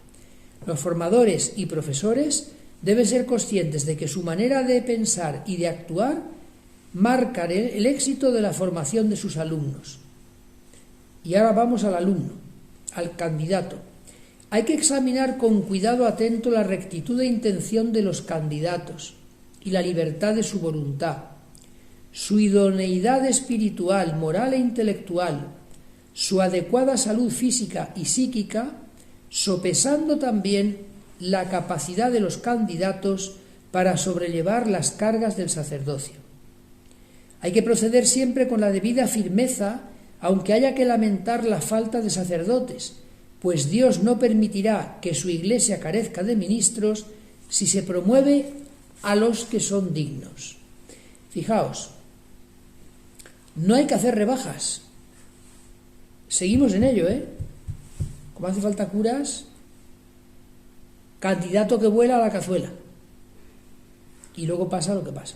Los formadores y profesores deben ser conscientes de que su manera de pensar y de actuar marcan el éxito de la formación de sus alumnos. Y ahora vamos al alumno, al candidato. Hay que examinar con cuidado atento la rectitud de intención de los candidatos y la libertad de su voluntad, su idoneidad espiritual, moral e intelectual, su adecuada salud física y psíquica, sopesando también la capacidad de los candidatos para sobrellevar las cargas del sacerdocio. Hay que proceder siempre con la debida firmeza, aunque haya que lamentar la falta de sacerdotes, pues Dios no permitirá que su Iglesia carezca de ministros si se promueve a los que son dignos. Fijaos, no hay que hacer rebajas. Seguimos en ello, Como hace falta curas, candidato que vuela a la cazuela. Y luego pasa lo que pasa.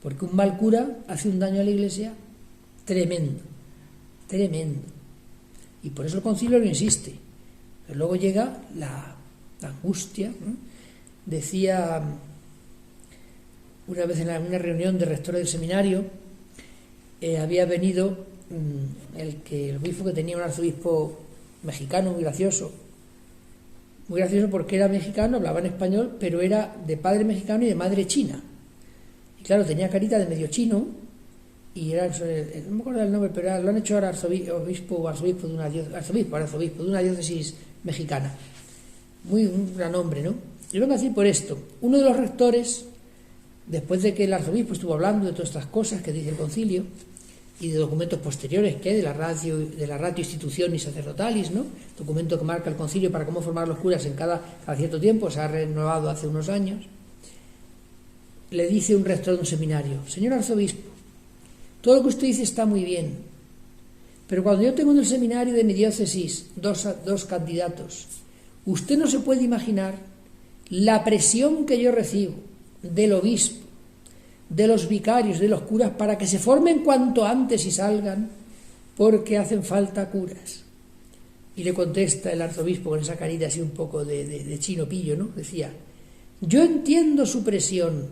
Porque un mal cura hace un daño a la Iglesia tremendo, tremendo. Y por eso el concilio lo insiste. Pero luego llega la angustia, ¿no? Decía una vez en una reunión de rectores del seminario, había venido el obispo, que tenía un arzobispo mexicano muy gracioso porque era mexicano, hablaba en español, pero era de padre mexicano y de madre china. Y claro, tenía carita de medio chino, y era, no me acuerdo del nombre, pero lo han hecho ahora arzobispo de una diócesis mexicana. Un gran hombre, ¿no? Y lo vengo a decir por esto. Uno de los rectores, después de que el arzobispo estuvo hablando de todas estas cosas que dice el concilio, y de documentos posteriores que hay de la ratio institutionis sacerdotalis, ¿no? Documento que marca el concilio para cómo formar los curas en cada cierto tiempo, se ha renovado hace unos años, le dice un rector de un seminario: señor arzobispo, todo lo que usted dice está muy bien, pero cuando yo tengo en el seminario de mi diócesis dos candidatos, usted no se puede imaginar la presión que yo recibo del obispo, de los vicarios, de los curas, para que se formen cuanto antes y salgan, porque hacen falta curas. Y le contesta el arzobispo con esa carita así un poco de chino pillo, ¿no? Decía: yo entiendo su presión,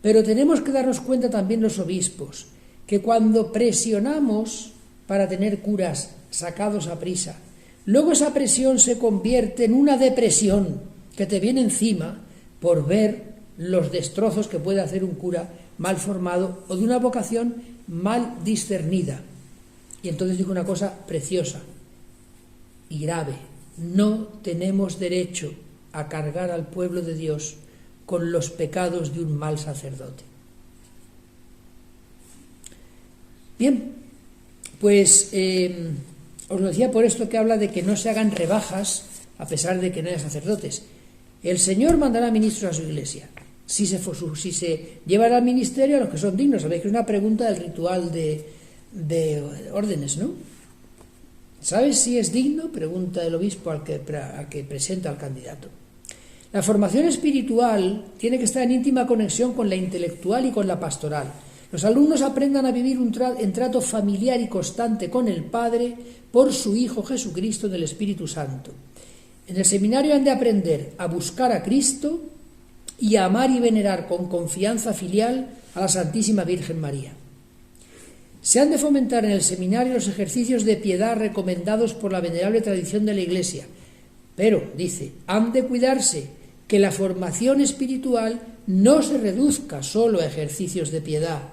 pero tenemos que darnos cuenta también los obispos, que cuando presionamos para tener curas sacados a prisa, luego esa presión se convierte en una depresión que te viene encima por ver los destrozos que puede hacer un cura mal formado o de una vocación mal discernida. Y entonces dijo una cosa preciosa y grave: no tenemos derecho a cargar al pueblo de Dios con los pecados de un mal sacerdote. Bien, pues os lo decía por esto, que habla de que no se hagan rebajas a pesar de que no haya sacerdotes. El Señor mandará ministros a su iglesia. Si se llevan al ministerio a los que son dignos. Sabéis que es una pregunta del ritual de órdenes, ¿no? ¿Sabes si es digno? Pregunta el obispo al que presenta al candidato. La formación espiritual tiene que estar en íntima conexión con la intelectual y con la pastoral. Los alumnos aprendan a vivir en trato familiar y constante con el Padre por su Hijo Jesucristo en el Espíritu Santo. En el seminario han de aprender a buscar a Cristo y a amar y venerar con confianza filial a la Santísima Virgen María. Se han de fomentar en el seminario los ejercicios de piedad recomendados por la venerable tradición de la Iglesia, pero, dice, han de cuidarse que la formación espiritual no se reduzca solo a ejercicios de piedad,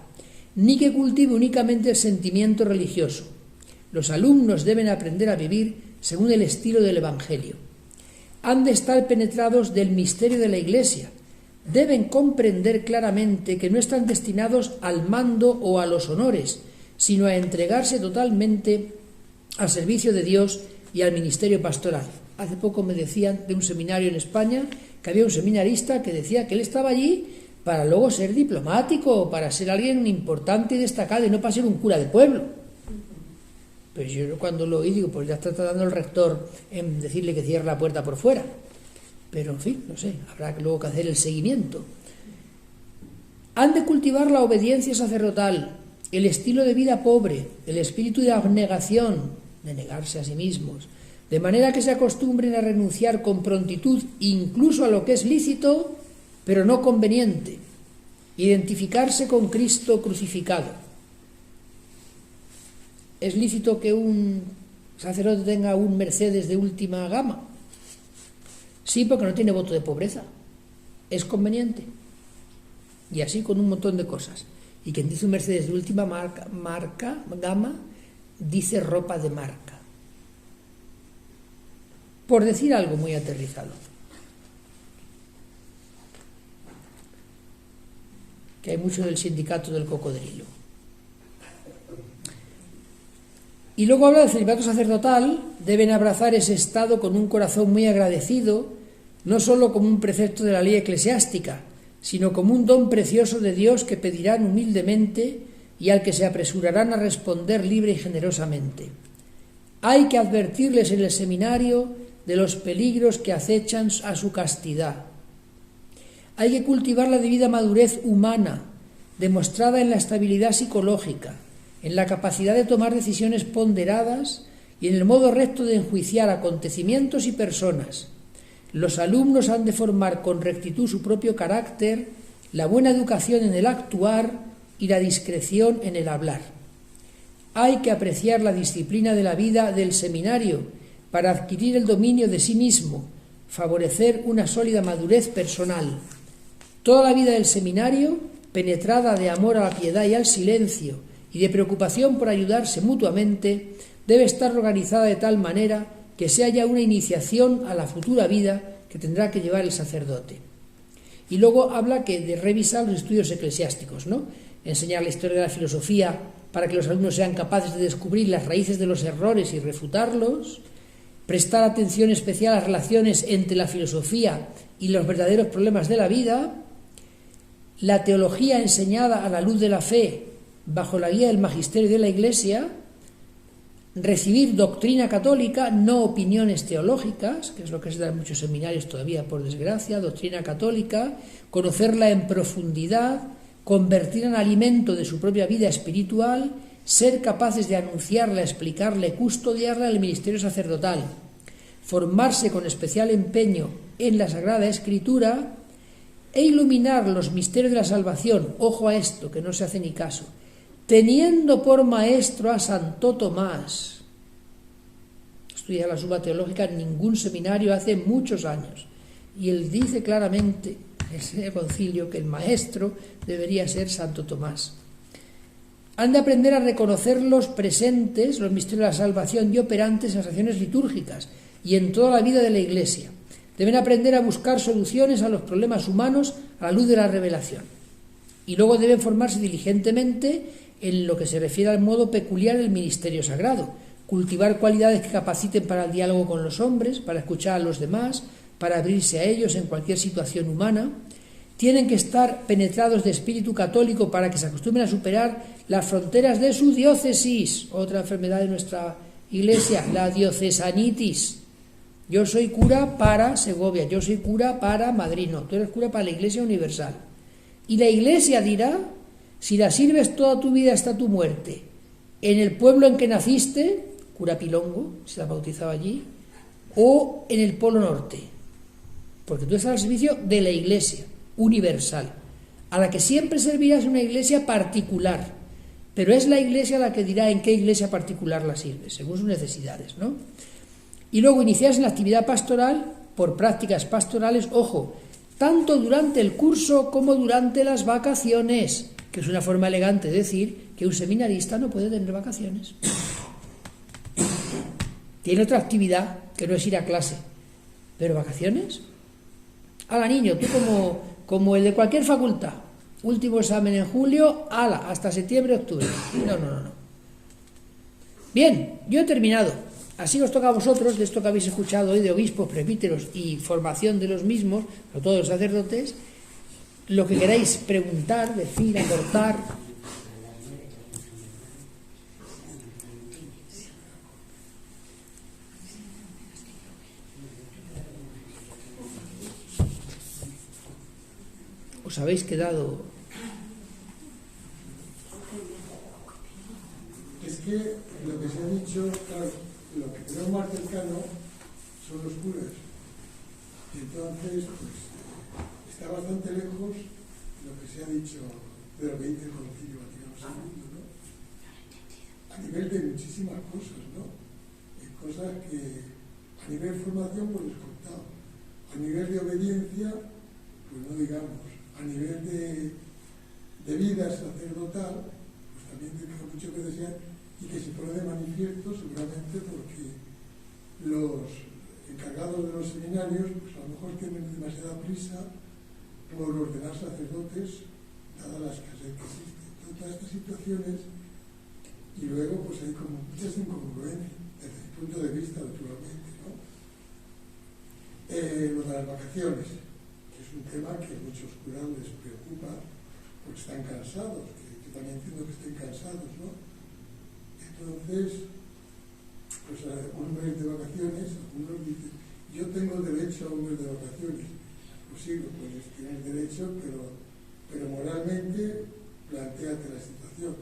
ni que cultive únicamente el sentimiento religioso. Los alumnos deben aprender a vivir según el estilo del Evangelio. Han de estar penetrados del misterio de la Iglesia. Deben comprender claramente que no están destinados al mando o a los honores, sino a entregarse totalmente al servicio de Dios y al ministerio pastoral. Hace poco me decían de un seminario en España que había un seminarista que decía que él estaba allí para luego ser diplomático, para ser alguien importante y destacado, y no para ser un cura de pueblo. Pues yo cuando lo oí digo, pues ya está tratando el rector en decirle que cierre la puerta por fuera. Pero en fin, no sé, habrá luego que hacer el seguimiento. Han de cultivar la obediencia sacerdotal, el estilo de vida pobre, el espíritu de abnegación, de negarse a sí mismos, de manera que se acostumbren a renunciar con prontitud incluso a lo que es lícito, pero no conveniente, identificarse con Cristo crucificado. ¿Es lícito que un sacerdote tenga un Mercedes de última gama? Sí, porque no tiene voto de pobreza. Es conveniente. Y así con un montón de cosas. Y quien dice un Mercedes de última gama, dice ropa de marca. Por decir algo muy aterrizado. Que hay mucho del sindicato del cocodrilo. Y luego habla del celibato sacerdotal. Deben abrazar ese estado con un corazón muy agradecido, no solo como un precepto de la ley eclesiástica, sino como un don precioso de Dios que pedirán humildemente y al que se apresurarán a responder libre y generosamente. Hay que advertirles en el seminario de los peligros que acechan a su castidad. Hay que cultivar la debida madurez humana, demostrada en la estabilidad psicológica, en la capacidad de tomar decisiones ponderadas y en el modo recto de enjuiciar acontecimientos y personas. Los alumnos han de formar con rectitud su propio carácter, la buena educación en el actuar y la discreción en el hablar. Hay que apreciar la disciplina de la vida del seminario para adquirir el dominio de sí mismo, favorecer una sólida madurez personal. Toda la vida del seminario, penetrada de amor a la piedad y al silencio y de preocupación por ayudarse mutuamente, debe estar organizada de tal manera que se haya una iniciación a la futura vida que tendrá que llevar el sacerdote. Y luego habla que de revisar los estudios eclesiásticos, ¿no? Enseñar la historia de la filosofía para que los alumnos sean capaces de descubrir las raíces de los errores y refutarlos, prestar atención especial a las relaciones entre la filosofía y los verdaderos problemas de la vida, la teología enseñada a la luz de la fe bajo la guía del magisterio de la Iglesia, recibir doctrina católica, no opiniones teológicas, que es lo que se da en muchos seminarios todavía, por desgracia, doctrina católica, conocerla en profundidad, convertir en alimento de su propia vida espiritual, ser capaces de anunciarla, explicarla y custodiarla en el ministerio sacerdotal, formarse con especial empeño en la Sagrada Escritura e iluminar los misterios de la salvación, ojo a esto, que no se hace ni caso, teniendo por maestro a Santo Tomás. Estudia la Suma Teológica en ningún seminario hace muchos años, y él dice claramente en ese concilio que el maestro debería ser Santo Tomás. Han de aprender a reconocer los presentes, los misterios de la salvación y operantes en las acciones litúrgicas y en toda la vida de la Iglesia. Deben aprender a buscar soluciones a los problemas humanos a la luz de la revelación. Y luego deben formarse diligentemente en lo que se refiere al modo peculiar del ministerio sagrado, cultivar cualidades que capaciten para el diálogo con los hombres, para escuchar a los demás, para abrirse a ellos en cualquier situación humana. Tienen que estar penetrados de espíritu católico para que se acostumbren a superar las fronteras de su diócesis, otra enfermedad de nuestra Iglesia, la diocesanitis. Yo soy cura para Segovia, yo soy cura para Madrid, no, tú eres cura para la Iglesia universal. Y la Iglesia dirá, si la sirves toda tu vida hasta tu muerte, en el pueblo en que naciste, cura Pilongo, se la bautizaba allí, o en el Polo Norte, porque tú estás al servicio de la Iglesia universal, a la que siempre servirás una iglesia particular, pero es la Iglesia la que dirá en qué iglesia particular la sirve, según sus necesidades, ¿no? Y luego iniciarse en la actividad pastoral por prácticas pastorales, ojo, tanto durante el curso como durante las vacaciones, que es una forma elegante de decir que un seminarista no puede tener vacaciones. Tiene otra actividad que no es ir a clase, pero vacaciones. Ala, niño, tú como el de cualquier facultad, último examen en julio, ala, hasta septiembre, octubre. No. Bien, yo he terminado. Así os toca a vosotros, de esto que habéis escuchado hoy de obispos, presbíteros y formación de los mismos, sobre todo los sacerdotes, lo que queráis preguntar, decir, aportar. ¿Os habéis quedado? Es que lo que se ha dicho, claro, lo que creo más cercano son los curas. Y entonces, pues, está bastante lejos lo que se ha dicho de lo que dice el Concilio Vaticano II, ¿no? A nivel de muchísimas cosas, ¿no? Hay cosas que, a nivel de formación, pues descontado. A nivel de obediencia, pues no digamos. A nivel de vida sacerdotal, pues también deja mucho que desear y que se pone de manifiesto seguramente porque los encargados de los seminarios pues a lo mejor tienen demasiada prisa por ordenar sacerdotes dadas las escasez que existe. Todas estas situaciones y luego pues hay como muchas incongruencias desde mi punto de vista naturalmente, ¿no? Lo de las vacaciones, que es un tema que a muchos curas les preocupa porque están cansados, que también entiendo que estén cansados, ¿no? Entonces, pues un mes de vacaciones, algunos dicen, yo tengo derecho a un mes de vacaciones. pues sí, lo puedes tener derecho, pero moralmente plantéate la situación.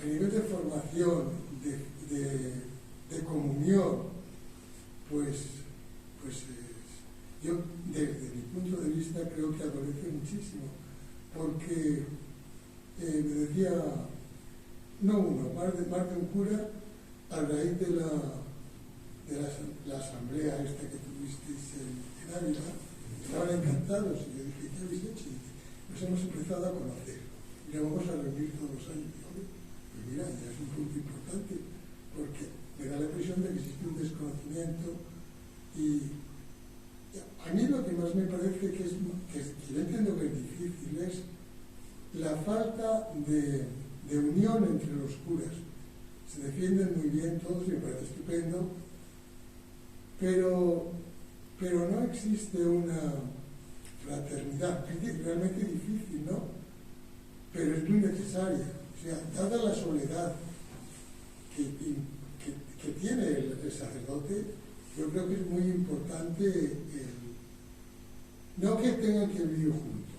A nivel de formación, de comunión, pues yo desde mi punto de vista creo que adolece muchísimo, porque me decía, no uno, más de un cura, a raíz de la asamblea esta que tuvisteis en Ávila, estaban encantados, y yo dije, ¿qué habéis hecho? Y dice, nos hemos empezado a conocer, y nos vamos a reunir todos los años. Y yo, pues mira, ya es un punto importante, porque me da la impresión de que existe un desconocimiento, y a mí lo que más me parece que yo entiendo que es difícil, es la falta de unión entre los curas. Se defienden muy bien todos y me parece estupendo, pero no existe una fraternidad. Es realmente difícil, ¿no? Pero es muy necesaria. O sea, dada la soledad que tiene el sacerdote, yo creo que es muy importante no que tengan que vivir juntos,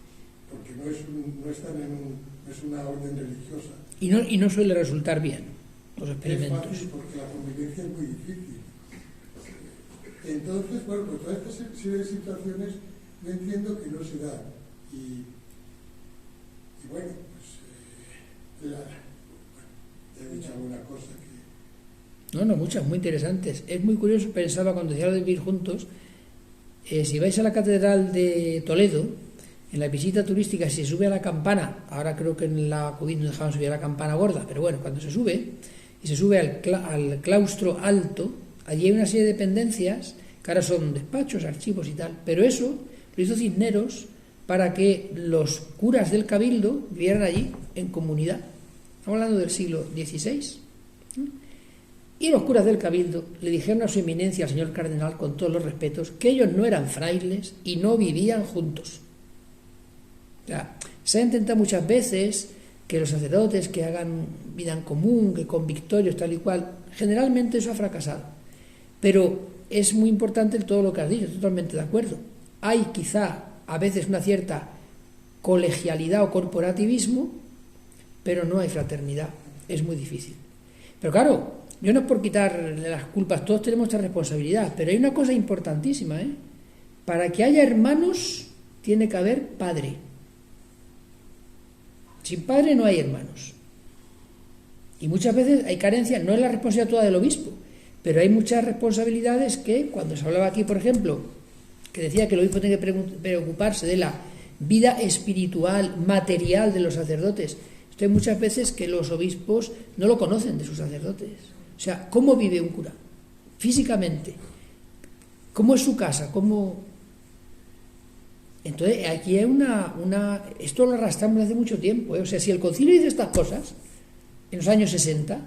porque no es una orden religiosa. Y no suele resultar bien los experimentos. Es fácil porque la convivencia es muy difícil. Entonces, bueno, pues toda esta serie de situaciones yo entiendo que no se dan. Y bueno, pues ya he dicho alguna cosa que... No, muchas, muy interesantes. Es muy curioso, pensaba cuando decía lo de vivir juntos, si vais a la Catedral de Toledo, en la visita turística, si se sube a la campana, ahora creo que en la COVID no dejaban subir a la campana gorda, pero bueno, cuando se sube, y se sube al claustro alto, allí hay una serie de dependencias, que ahora son despachos, archivos y tal, pero eso lo hizo Cisneros para que los curas del Cabildo vivieran allí en comunidad. Estamos hablando del siglo XVI. Y los curas del Cabildo le dijeron a su eminencia, al señor cardenal, con todos los respetos, que ellos no eran frailes y no vivían juntos. O sea, se ha intentado muchas veces que los sacerdotes que hagan vida en común, que con victorios, tal y cual, generalmente eso ha fracasado. Pero es muy importante todo lo que has dicho, totalmente de acuerdo. Hay quizá a veces una cierta colegialidad o corporativismo, pero no hay fraternidad, es muy difícil. Pero claro, yo no es por quitarle las culpas, todos tenemos esta responsabilidad, pero hay una cosa importantísima, para que haya hermanos tiene que haber padre. Sin padre no hay hermanos. Y muchas veces hay carencias, no es la responsabilidad toda del obispo, pero hay muchas responsabilidades que, cuando se hablaba aquí, por ejemplo, que decía que el obispo tiene que preocuparse de la vida espiritual, material de los sacerdotes, esto hay muchas veces que los obispos no lo conocen de sus sacerdotes. O sea, ¿cómo vive un cura? Físicamente. ¿Cómo es su casa? ¿Cómo...? Entonces, aquí hay esto lo arrastramos hace mucho tiempo. O sea, si el concilio dice estas cosas en los años 60,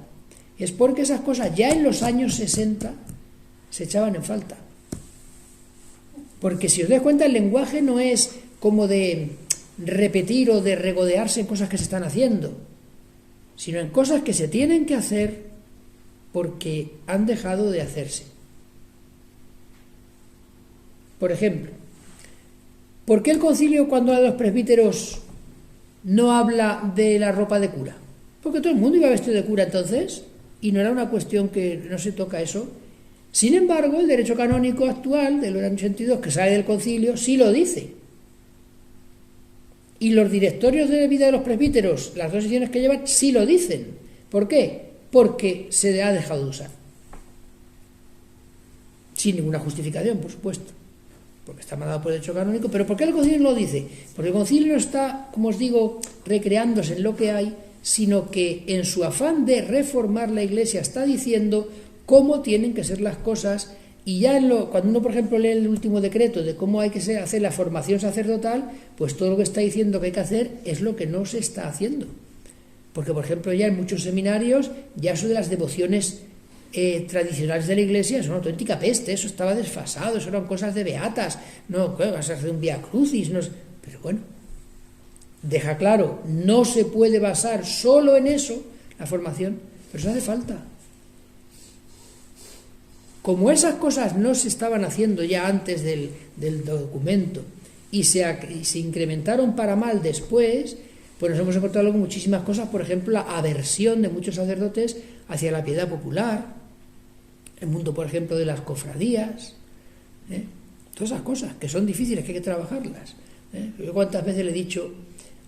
es porque esas cosas ya en los años 60 se echaban en falta. Porque si os dais cuenta, el lenguaje no es como de repetir o de regodearse en cosas que se están haciendo, sino en cosas que se tienen que hacer porque han dejado de hacerse. Por ejemplo, ¿por qué el concilio, cuando habla de los presbíteros, no habla de la ropa de cura? Porque todo el mundo iba vestido de cura entonces, y no era una cuestión que no se toca eso. Sin embargo, el derecho canónico actual del año 82, que sale del concilio, sí lo dice. Y los directorios de vida de los presbíteros, las dos ediciones que llevan, sí lo dicen. ¿Por qué? Porque se ha dejado de usar. Sin ninguna justificación, por supuesto. Porque está mandado por el derecho canónico. ¿Pero por qué el concilio no lo dice? Porque el concilio no está, como os digo, recreándose en lo que hay, sino que en su afán de reformar la Iglesia está diciendo cómo tienen que ser las cosas. Y ya cuando uno, por ejemplo, lee el último decreto de cómo hay que hacer la formación sacerdotal, pues todo lo que está diciendo que hay que hacer es lo que no se está haciendo. Porque, por ejemplo, ya en muchos seminarios, ya eso de las devociones tradicionales de la Iglesia es una auténtica peste, eso estaba desfasado, eso eran cosas de beatas, no, vas a hacer un vía crucis, no, pero bueno, deja claro, no se puede basar solo en eso, la formación, pero eso hace falta. Como esas cosas no se estaban haciendo ya antes del documento y se incrementaron para mal después, pues nos hemos encontrado con muchísimas cosas, por ejemplo, la aversión de muchos sacerdotes hacia la piedad popular, el mundo, por ejemplo, de las cofradías, todas esas cosas que son difíciles, que hay que trabajarlas. Yo cuántas veces le he dicho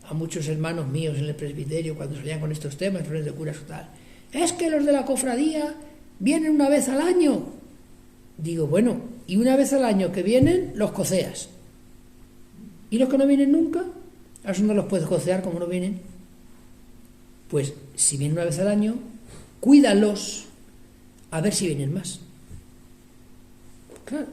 a muchos hermanos míos en el presbiterio cuando salían con estos temas, reuniones de curas o tal, es que los de la cofradía vienen una vez al año. Digo, bueno, y una vez al año que vienen, los coceas. ¿Y los que no vienen nunca? A esos no los puedes cocear como no vienen. Pues si vienen una vez al año, cuídalos a ver si vienen más. Claro.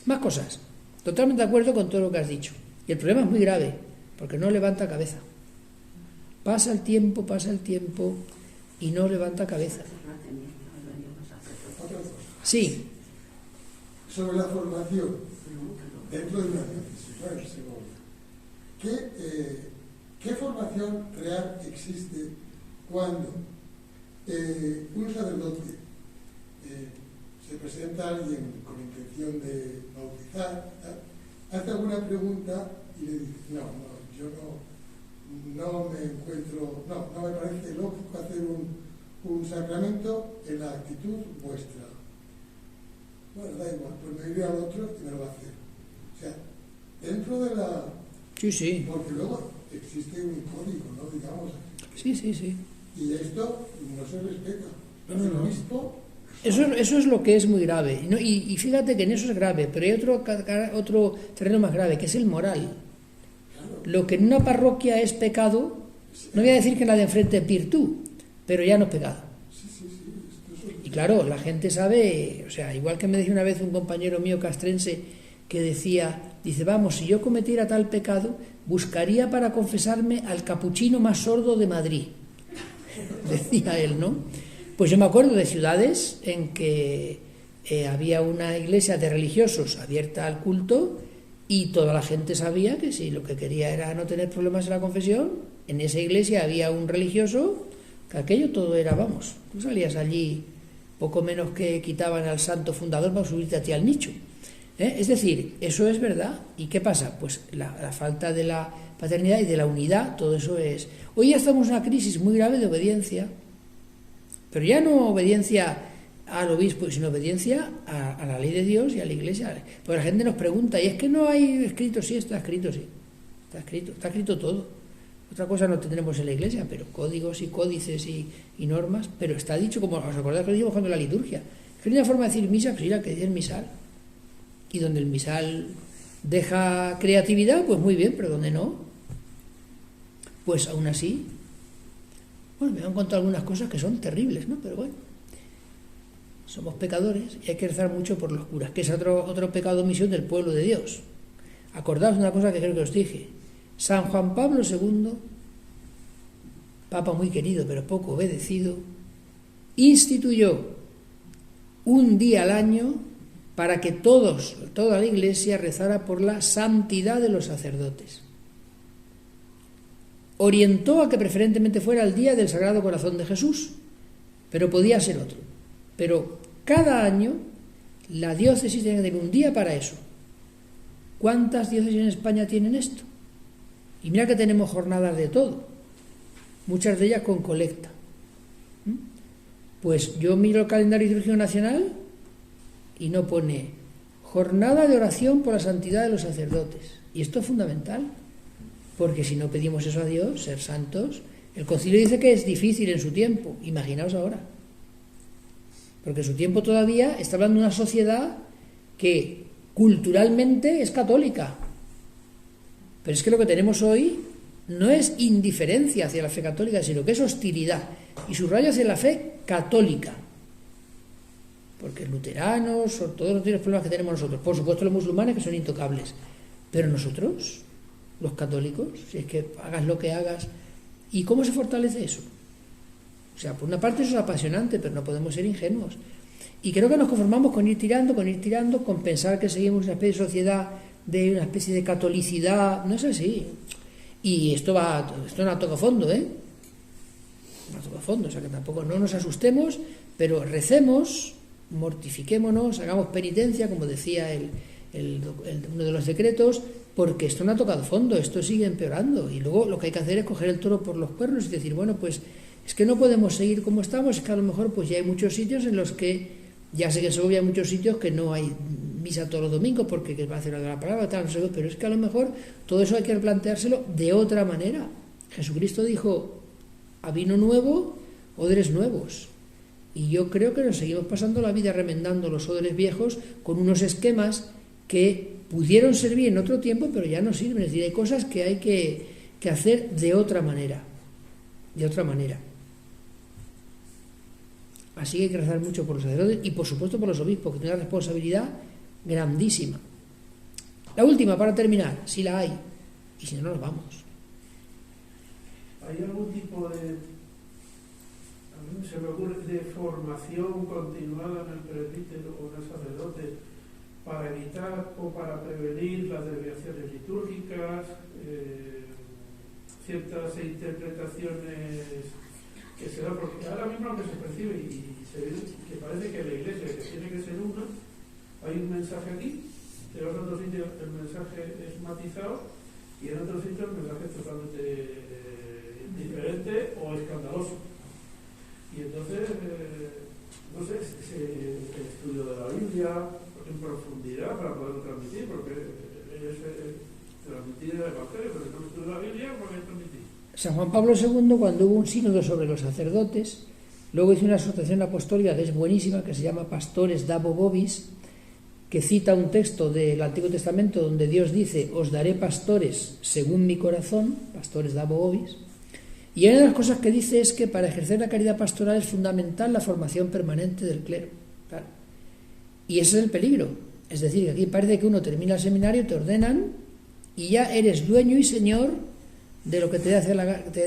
Más cosas. Totalmente de acuerdo con todo lo que has dicho. Y el problema es muy grave, porque no levanta cabeza. Pasa el tiempo y no levanta cabeza. Sí. Sobre la formación dentro de una diócesis, ¿qué formación real existe cuando un sacerdote se presenta a alguien con intención de bautizar, hace alguna pregunta y le dice, yo no me encuentro, no me parece lógico hacer un sacramento en la actitud vuestra? Bueno, da igual, pues me iré al otro y me lo va a hacer. O sea, dentro de la... Sí. Porque luego existe un código, ¿no? Digamos. Sí. Y esto no se respeta. No. El obispo... Eso es lo que es muy grave. Y fíjate que en eso es grave, pero hay otro terreno más grave, que es el moral. Claro. Lo que en una parroquia es pecado, no voy a decir que en la de enfrente es virtud, pero ya no es pecado. Y claro, la gente sabe, o sea, igual que me decía una vez un compañero mío castrense que dice, vamos, si yo cometiera tal pecado, buscaría para confesarme al capuchino más sordo de Madrid. Decía él, ¿no? Pues yo me acuerdo de ciudades en que había una iglesia de religiosos abierta al culto y toda la gente sabía que si lo que quería era no tener problemas en la confesión, en esa iglesia había un religioso, que aquello todo era, vamos, tú salías allí poco menos que quitaban al santo fundador para subirte a ti al nicho. Es decir, eso es verdad. ¿Y qué pasa? Pues la falta de la paternidad y de la unidad, todo eso es... Hoy ya estamos en una crisis muy grave de obediencia, pero ya no obediencia al obispo, sino obediencia a la ley de Dios y a la Iglesia. Porque la gente nos pregunta, ¿y es que no hay escrito? Sí, está escrito, sí. Está escrito todo. Otra cosa no tendremos en la Iglesia, pero códigos y códices y normas, pero está dicho, como os acordáis que lo dijimos cuando la liturgia. Que no hay una forma de decir misa, pues ir a que dice el misal. Y donde el misal deja creatividad, pues muy bien, pero donde no, pues aún así, bueno, me han contado algunas cosas que son terribles, ¿no? Pero bueno, somos pecadores y hay que rezar mucho por los curas, que es otro pecado de omisión del pueblo de Dios. Acordaos de una cosa que creo que os dije. San Juan Pablo II, papa muy querido pero poco obedecido, instituyó un día al año para que toda la Iglesia rezara por la santidad de los sacerdotes. Orientó a que preferentemente fuera el día del Sagrado Corazón de Jesús, pero podía ser otro. Pero cada año la diócesis tiene que tener un día para eso. ¿Cuántas diócesis en España tienen esto? Y mira que tenemos jornadas de todo, muchas de ellas con colecta. Pues yo miro el calendario litúrgico nacional y no pone jornada de oración por la santidad de los sacerdotes. Y esto es fundamental, porque si no pedimos eso a Dios, ser santos, el concilio dice que es difícil en su tiempo, imaginaos ahora. Porque en su tiempo todavía está hablando de una sociedad que culturalmente es católica. Pero es que lo que tenemos hoy no es indiferencia hacia la fe católica, sino que es hostilidad. Y subrayo hacia la fe católica. Porque luteranos, todos los problemas que tenemos nosotros, por supuesto los musulmanes que son intocables, pero nosotros, los católicos, si es que hagas lo que hagas, ¿y cómo se fortalece eso? O sea, por una parte eso es apasionante, pero no podemos ser ingenuos. Y creo que nos conformamos con ir tirando, con pensar que seguimos una especie de sociedad, de una especie de catolicidad. No es así. Y esto no toca fondo, No toca fondo, o sea que tampoco no nos asustemos, pero recemos mortifiquémonos, hagamos penitencia, como decía uno de los decretos, porque esto no ha tocado fondo, esto sigue empeorando. Y luego lo que hay que hacer es coger el toro por los cuernos y decir, bueno, pues es que no podemos seguir como estamos, es que a lo mejor pues ya hay muchos sitios en los que, ya sé que en Segovia hay muchos sitios que no hay misa todos los domingos porque va a hacer la palabra, tal, no sé, pero es que a lo mejor todo eso hay que planteárselo de otra manera. Jesucristo dijo, a vino nuevo, odres nuevos. Y yo creo que nos seguimos pasando la vida remendando los odres viejos con unos esquemas que pudieron servir en otro tiempo, pero ya no sirven. Es decir, hay cosas que hay que hacer de otra manera. De otra manera. Así que hay que rezar mucho por los sacerdotes y por supuesto por los obispos, que tienen una responsabilidad grandísima. La última, para terminar, si la hay, y si no, nos vamos. ¿Hay algún tipo de, a mí se me ocurre, de formación continuada en el presbítero o en el sacerdote para evitar o para prevenir las desviaciones litúrgicas, ciertas interpretaciones que se dan? Porque ahora mismo lo que se percibe y se ve que parece que la Iglesia, que tiene que ser una, hay un mensaje aquí, en otros sitios el mensaje es matizado y en otros sitios el mensaje es totalmente diferente o escandaloso. Y entonces, no sé, el estudio de la Biblia en profundidad para poderlo transmitir, porque es transmitir el Evangelio, pero no el estudio de la Biblia, ¿para qué transmitir? San Juan Pablo II, cuando hubo un sínodo sobre los sacerdotes, luego hizo una asociación apostólica que es buenísima, que se llama Pastores Dabo Vobis, que cita un texto del Antiguo Testamento donde Dios dice, os daré pastores según mi corazón, pastores Dabo Vobis, y una de las cosas que dice es que para ejercer la caridad pastoral es fundamental la formación permanente del clero. Claro. Y ese es el peligro. Es decir, que aquí parece que uno termina el seminario, te ordenan y ya eres dueño y señor de lo que te dé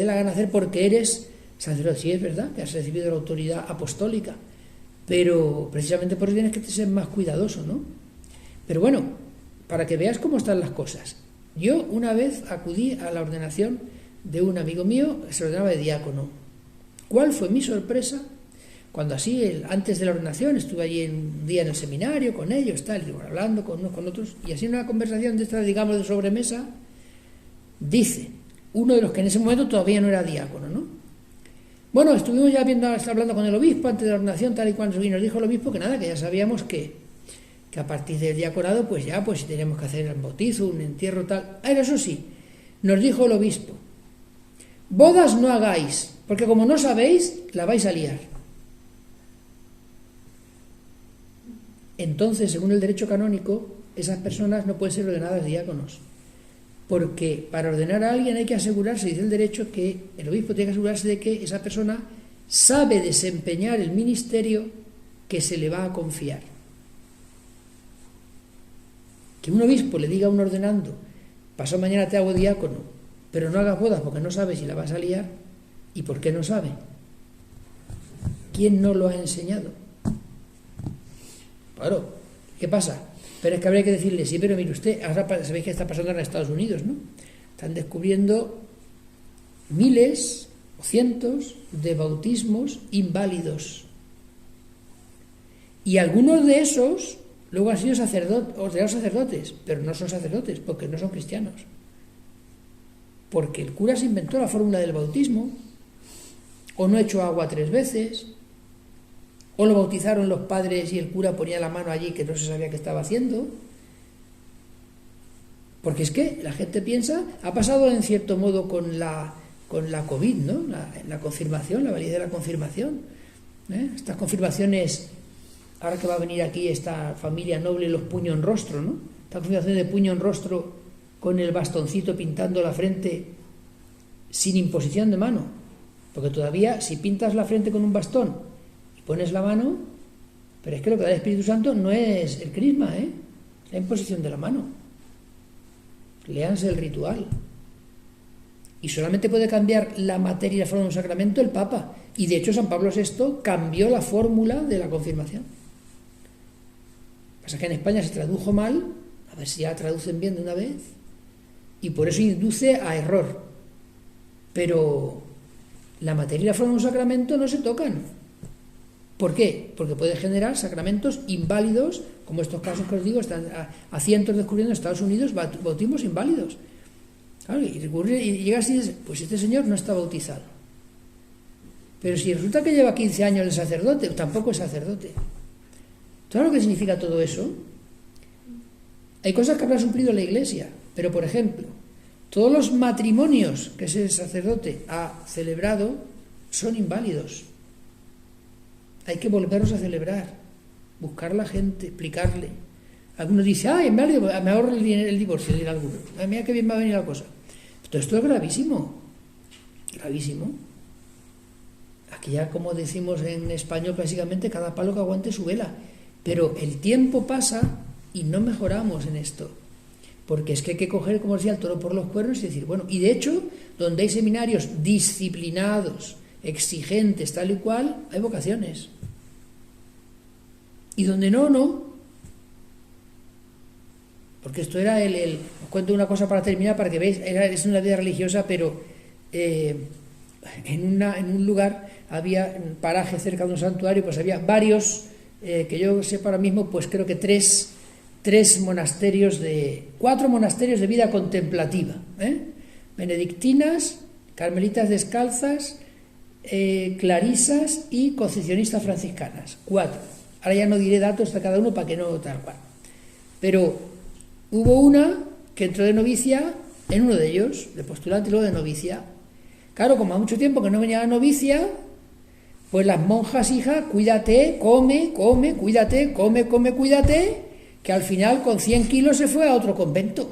la gana hacer porque eres sacerdote. Sí, es verdad que has recibido la autoridad apostólica, pero precisamente por eso tienes que ser más cuidadoso, ¿no? Pero bueno, para que veas cómo están las cosas. Yo una vez acudí a la ordenación de un amigo mío que se ordenaba de diácono. ¿Cuál fue mi sorpresa? Cuando así, antes de la ordenación, estuve allí un día en el seminario con ellos, tal, y hablando con unos con otros, y así en una conversación de esta, digamos, de sobremesa, dice uno de los que en ese momento todavía no era diácono, ¿no? Bueno, estuvimos ya hablando con el obispo antes de la ordenación, tal y cual, y nos dijo el obispo que nada, que ya sabíamos que a partir del diaconado, pues ya, pues tenemos que hacer un bautizo, un entierro, tal. Eso sí, nos dijo el obispo, bodas no hagáis, porque como no sabéis, la vais a liar. Entonces, según el derecho canónico, esas personas no pueden ser ordenadas diáconos, porque para ordenar a alguien hay que asegurarse, dice el derecho, que el obispo tiene que asegurarse de que esa persona sabe desempeñar el ministerio que se le va a confiar. Que un obispo le diga a un ordenando, pasado mañana te hago diácono, pero no hagas bodas porque no sabe si la vas a liar. ¿Y por qué no sabe? ¿Quién no lo ha enseñado? Claro, ¿qué pasa? Pero es que habría que decirle, sí, pero mire usted, ahora sabéis que está pasando en Estados Unidos, ¿no? Están descubriendo miles o cientos de bautismos inválidos. Y algunos de esos luego han sido ordenados sacerdotes, pero no son sacerdotes porque no son cristianos. Porque el cura se inventó la fórmula del bautismo, o no echó agua 3 veces, o lo bautizaron los padres y el cura ponía la mano allí que no se sabía qué estaba haciendo. Porque es que la gente piensa, ha pasado en cierto modo con la COVID, ¿no? La confirmación, la validez de la confirmación. Estas confirmaciones, ahora que va a venir aquí esta familia noble, los puño en rostro, ¿no? Esta confirmación de puño en rostro con el bastoncito pintando la frente sin imposición de mano. Porque todavía, si pintas la frente con un bastón y pones la mano, pero es que lo que da el Espíritu Santo no es el crisma, la imposición de la mano. Léanse el ritual. Y solamente puede cambiar la materia y la forma de un sacramento el Papa. Y de hecho San Pablo VI cambió la fórmula de la confirmación. Pasa que en España se tradujo mal, a ver si ya traducen bien de una vez, y por eso induce a error. Pero la materia y la forma de un sacramento no se tocan. ¿Por qué? Porque puede generar sacramentos inválidos, como estos casos que os digo, están a cientos descubriendo en Estados Unidos bautismos inválidos. Claro, y llegas y dices, pues este señor no está bautizado. Pero si resulta que lleva 15 años de sacerdote, tampoco es sacerdote. ¿Sabes lo que significa todo eso? Hay cosas que habrá suplido la Iglesia, pero por ejemplo, todos los matrimonios que ese sacerdote ha celebrado son inválidos. Hay que volverlos a celebrar, buscar a la gente, explicarle. Algunos dicen, me ahorro el divorcio, dirá alguno. Mira qué bien va a venir la cosa. Todo esto es gravísimo, gravísimo. Aquí ya, como decimos en español básicamente, cada palo que aguante su vela. Pero el tiempo pasa y no mejoramos en esto. Porque es que hay que coger, como decía, el toro por los cuernos y decir, bueno, y de hecho, donde hay seminarios disciplinados, exigentes, tal y cual, hay vocaciones. Y donde no. Porque esto era os cuento una cosa para terminar, para que veáis, es una vida religiosa, pero en un lugar había un paraje cerca de un santuario, pues había varios, que yo sepa ahora mismo, pues creo que cuatro monasterios de vida contemplativa, benedictinas, carmelitas descalzas, clarisas y concepcionistas franciscanas, 4. Ahora ya no diré datos de cada uno para que no tal cual. Pero hubo una que entró de novicia en uno de ellos, de postulante y luego de novicia. Claro, como a mucho tiempo que no venía la novicia, pues las monjas, hija, cuídate, come, cuídate, cuídate, que al final con 100 kilos se fue a otro convento.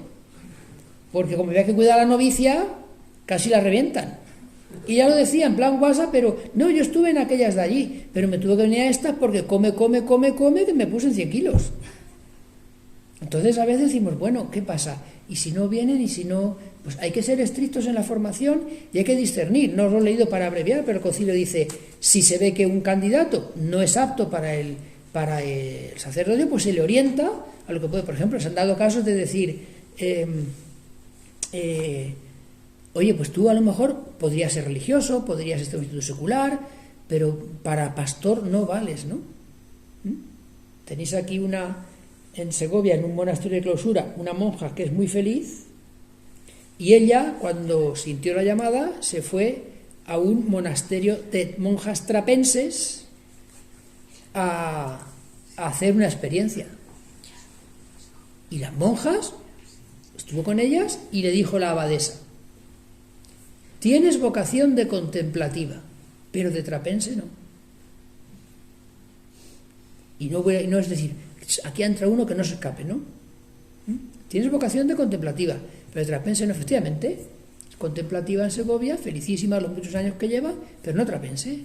Porque como había que cuidar a la novicia, casi la revientan. Y ya lo decía en plan WhatsApp, pero no, yo estuve en aquellas de allí, pero me tuve que venir a estas porque come, que me puse en 100 kilos. Entonces a veces decimos, bueno, ¿qué pasa? Y si no vienen, y si no, pues hay que ser estrictos en la formación y hay que discernir. No os lo he leído para abreviar, pero el concilio dice, si se ve que un candidato no es apto para el sacerdocio, pues se le orienta a lo que puede. Por ejemplo, se han dado casos de decir, oye, pues tú a lo mejor podrías ser religioso, podrías estar en un instituto secular, pero para pastor no vales, ¿no? Tenéis aquí en Segovia, en un monasterio de clausura, una monja que es muy feliz, y ella, cuando sintió la llamada, se fue a un monasterio de monjas trapenses a hacer una experiencia. Y las monjas, estuvo con ellas y le dijo la abadesa, tienes vocación de contemplativa, pero de trapense no. Y no es decir, aquí entra uno que no se escape, ¿no? Tienes vocación de contemplativa, pero de trapense no, efectivamente. Contemplativa en Segovia, felicísima los muchos años que lleva, pero no trapense.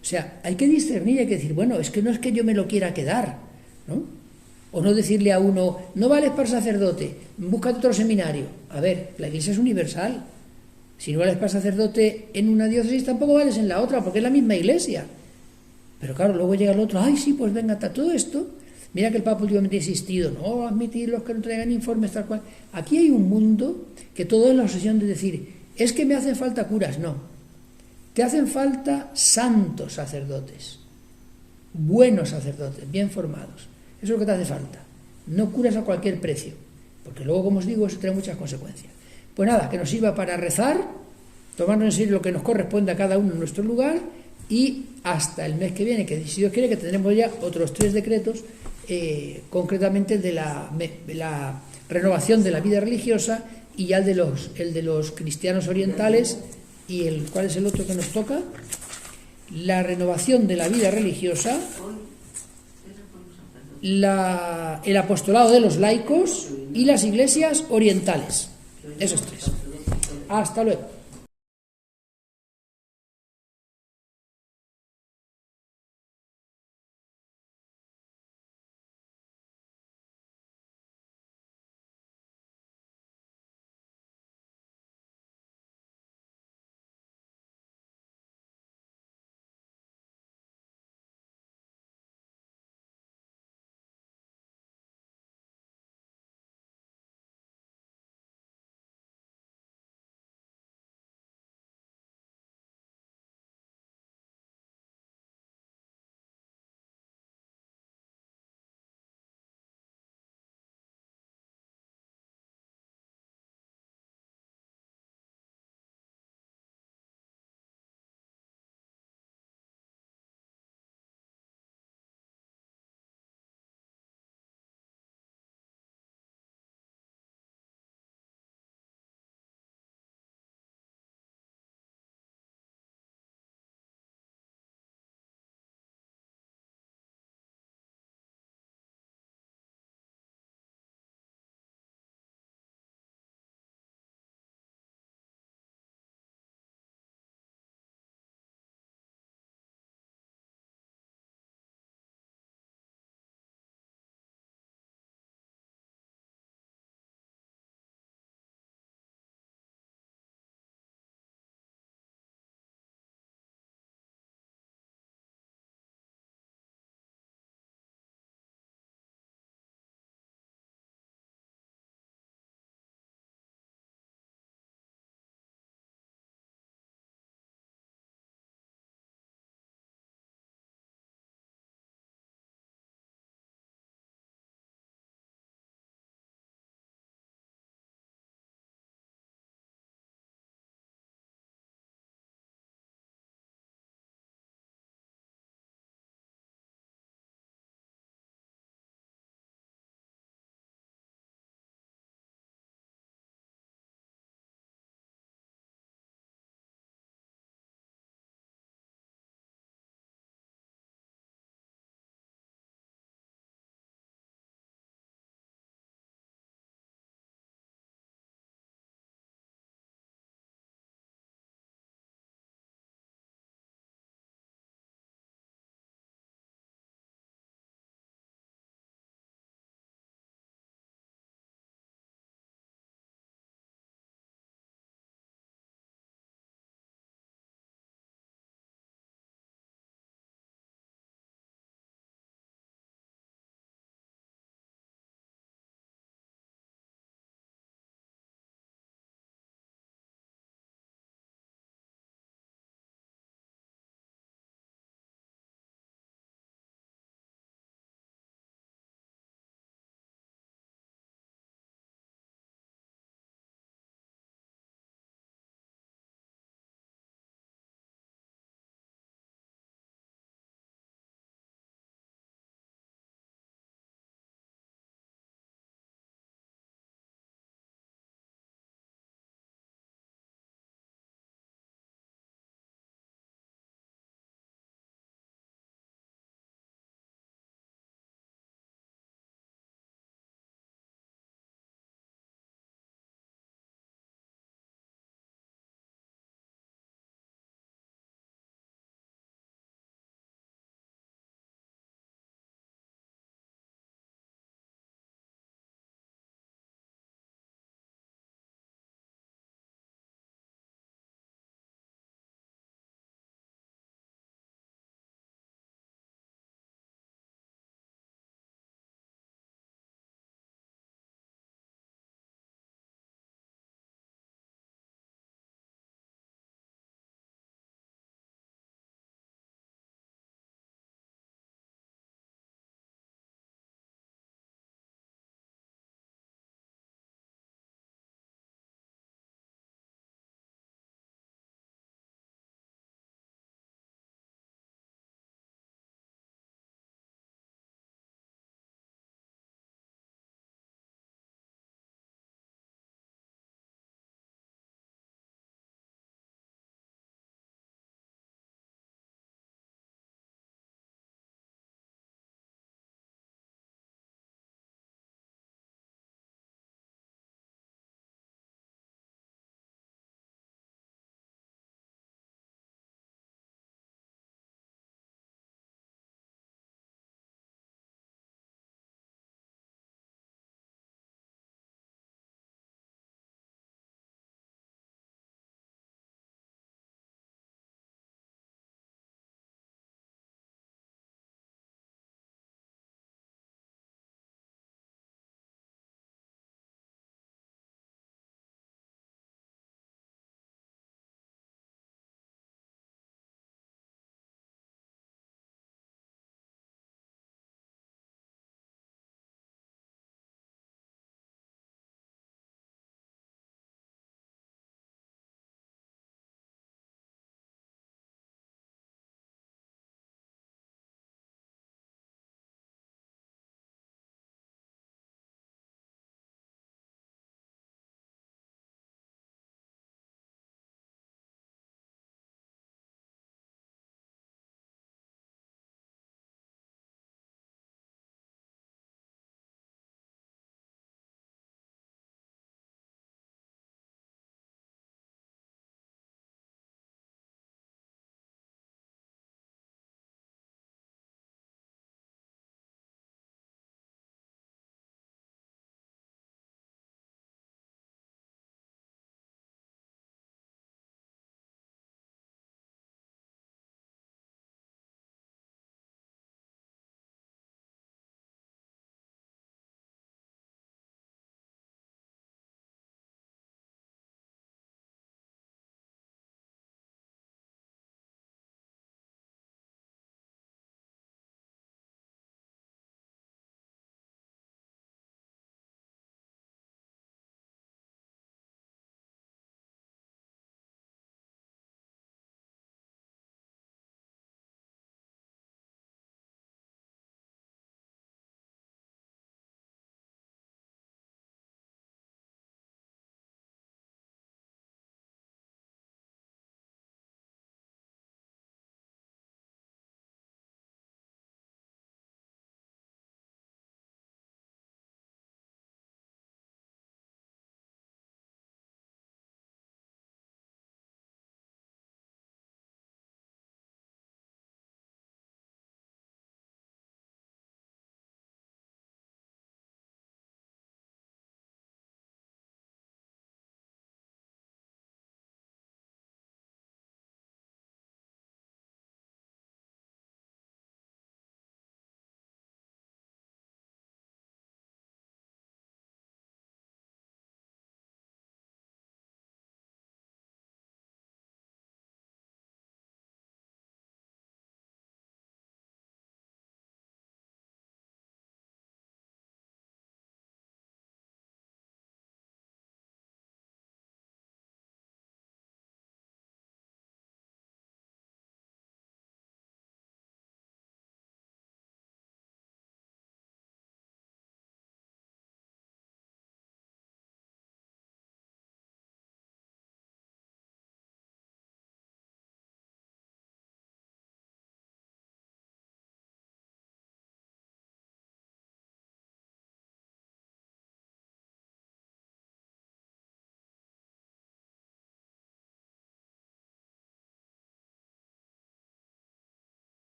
O sea, hay que discernir, hay que decir, bueno, es que no es que yo me lo quiera quedar, ¿no? O no decirle a uno, no vales para sacerdote, búscate otro seminario. A ver, la Iglesia es universal. Si no vales para sacerdote en una diócesis, tampoco vales en la otra, porque es la misma Iglesia. Pero claro, luego llega el otro, ay, sí, pues venga, está todo esto. Mira que el Papa últimamente ha insistido, no admitir los que no traigan informes tal cual. Aquí hay un mundo que todo es la obsesión de decir, es que me hacen falta curas. No, te hacen falta santos sacerdotes, buenos sacerdotes, bien formados. Eso es lo que te hace falta. No curas a cualquier precio, porque luego, como os digo, eso trae muchas consecuencias. Pues nada, que nos sirva para rezar, tomarnos en serio lo que nos corresponde a cada uno en nuestro lugar, y hasta el mes que viene, que si Dios quiere, que tendremos ya otros 3 decretos, concretamente de la renovación de la vida religiosa, y ya el de los cristianos orientales, y ¿cuál es el otro que nos toca? La renovación de la vida religiosa, el apostolado de los laicos y las iglesias orientales. Esos 3. Hasta luego.